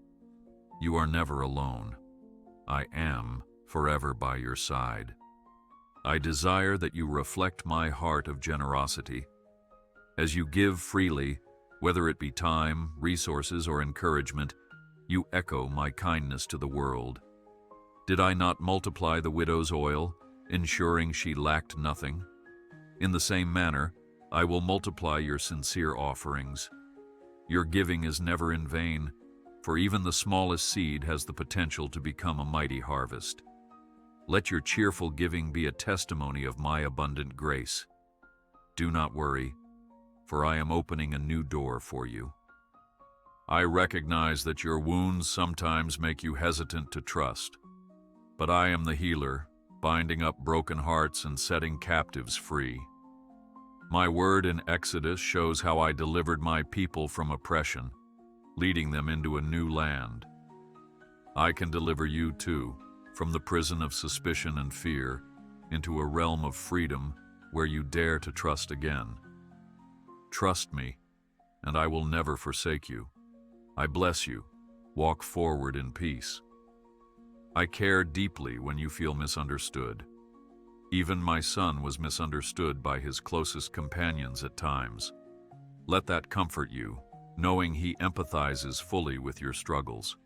You are never alone. I am forever by your side. I desire that you reflect my heart of generosity. As you give freely, whether it be time, resources, or encouragement, you echo my kindness to the world. Did I not multiply the widow's oil, ensuring she lacked nothing? In the same manner, I will multiply your sincere offerings. Your giving is never in vain, for even the smallest seed has the potential to become a mighty harvest. Let your cheerful giving be a testimony of my abundant grace. Do not worry, for I am opening a new door for you. I recognize that your wounds sometimes make you hesitant to trust, but I am the healer, binding up broken hearts and setting captives free. My word in Exodus shows how I delivered my people from oppression, leading them into a new land. I can deliver you too, from the prison of suspicion and fear, into a realm of freedom where you dare to trust again. Trust me, and I will never forsake you. I bless you. Walk forward in peace. I care deeply when you feel misunderstood. Even my son was misunderstood by his closest companions at times. Let that comfort you, knowing he empathizes fully with your struggles.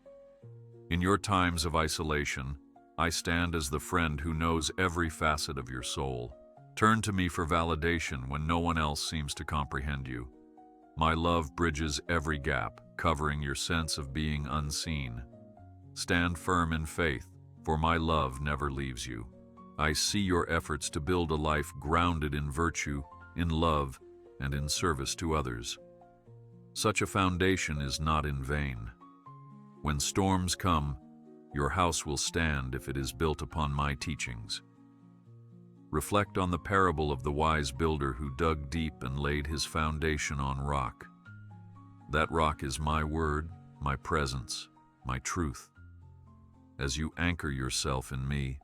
In your times of isolation, I stand as the friend who knows every facet of your soul. Turn to me for validation when no one else seems to comprehend you. My love bridges every gap, covering your sense of being unseen. Stand firm in faith, for my love never leaves you. I see your efforts to build a life grounded in virtue, in love, and in service to others. Such a foundation is not in vain. When storms come, your house will stand if it is built upon my teachings. Reflect on the parable of the wise builder who dug deep and laid his foundation on rock. That rock is my word, my presence, my truth. As you anchor yourself in me,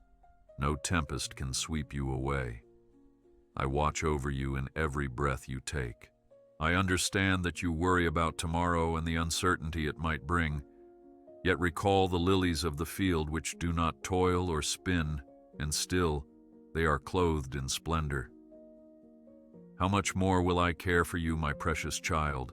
no tempest can sweep you away. I watch over you in every breath you take. I understand that you worry about tomorrow and the uncertainty it might bring, yet recall the lilies of the field which do not toil or spin, and still they are clothed in splendor. How much more will I care for you, my precious child?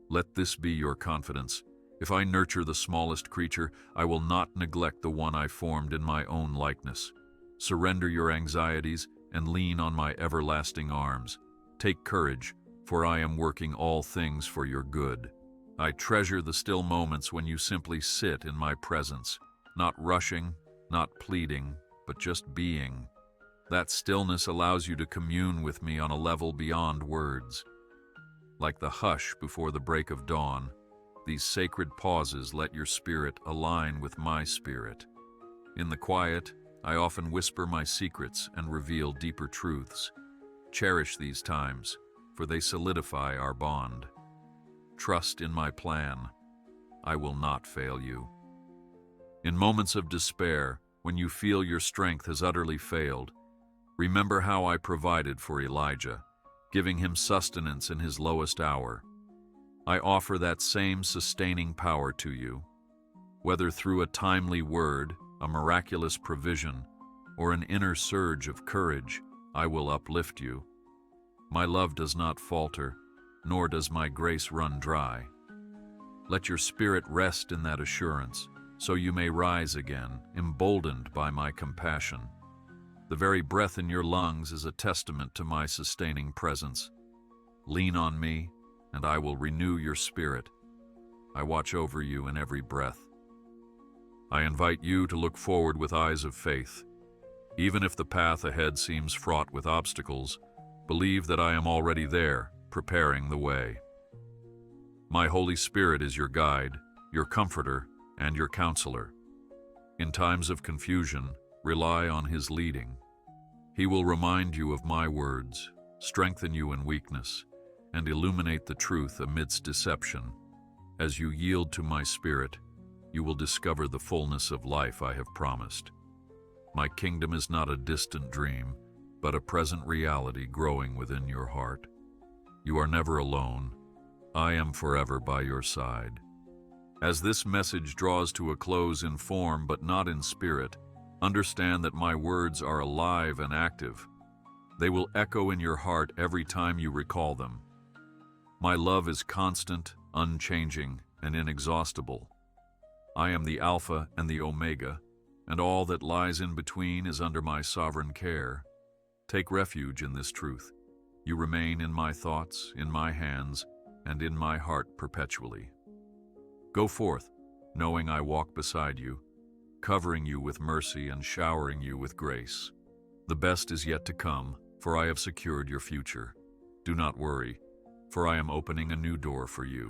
Let this be your confidence. If I nurture the smallest creature, I will not neglect the one I formed in my own likeness. Surrender your anxieties and lean on my everlasting arms. Take courage, for I am working all things for your good. I treasure the still moments when you simply sit in my presence, not rushing, not pleading, but just being. That stillness allows you to commune with me on a level beyond words. Like the hush before the break of dawn, these sacred pauses let your spirit align with my spirit. In the quiet, I often whisper my secrets and reveal deeper truths. Cherish these times, for they solidify our bond. Trust in my plan. I will not fail you. In moments of despair, when you feel your strength has utterly failed, remember how I provided for Elijah, giving him sustenance in his lowest hour. I offer that same sustaining power to you. Whether through a timely word, a miraculous provision, or an inner surge of courage, I will uplift you. My love does not falter, nor does my grace run dry. Let your spirit rest in that assurance, so you may rise again, emboldened by my compassion. The very breath in your lungs is a testament to my sustaining presence. Lean on me, and I will renew your spirit. I watch over you in every breath. I invite you to look forward with eyes of faith. Even if the path ahead seems fraught with obstacles, believe that I am already there, preparing the way. My Holy Spirit is your guide, your comforter, and your counselor. In times of confusion, rely on His leading. He will remind you of my words, strengthen you in weakness, and illuminate the truth amidst deception. As you yield to my Spirit, you will discover the fullness of life I have promised. My kingdom is not a distant dream, but a present reality growing within your heart. You are never alone. I am forever by your side. As this message draws to a close in form but not in spirit, understand that my words are alive and active. They will echo in your heart every time you recall them. My love is constant, unchanging, and inexhaustible. I am the Alpha and the Omega, and all that lies in between is under my sovereign care. Take refuge in this truth. You remain in my thoughts, in my hands, and in my heart perpetually. Go forth, knowing I walk beside you, covering you with mercy and showering you with grace. The best is yet to come, for I have secured your future. Do not worry, for I am opening a new door for you.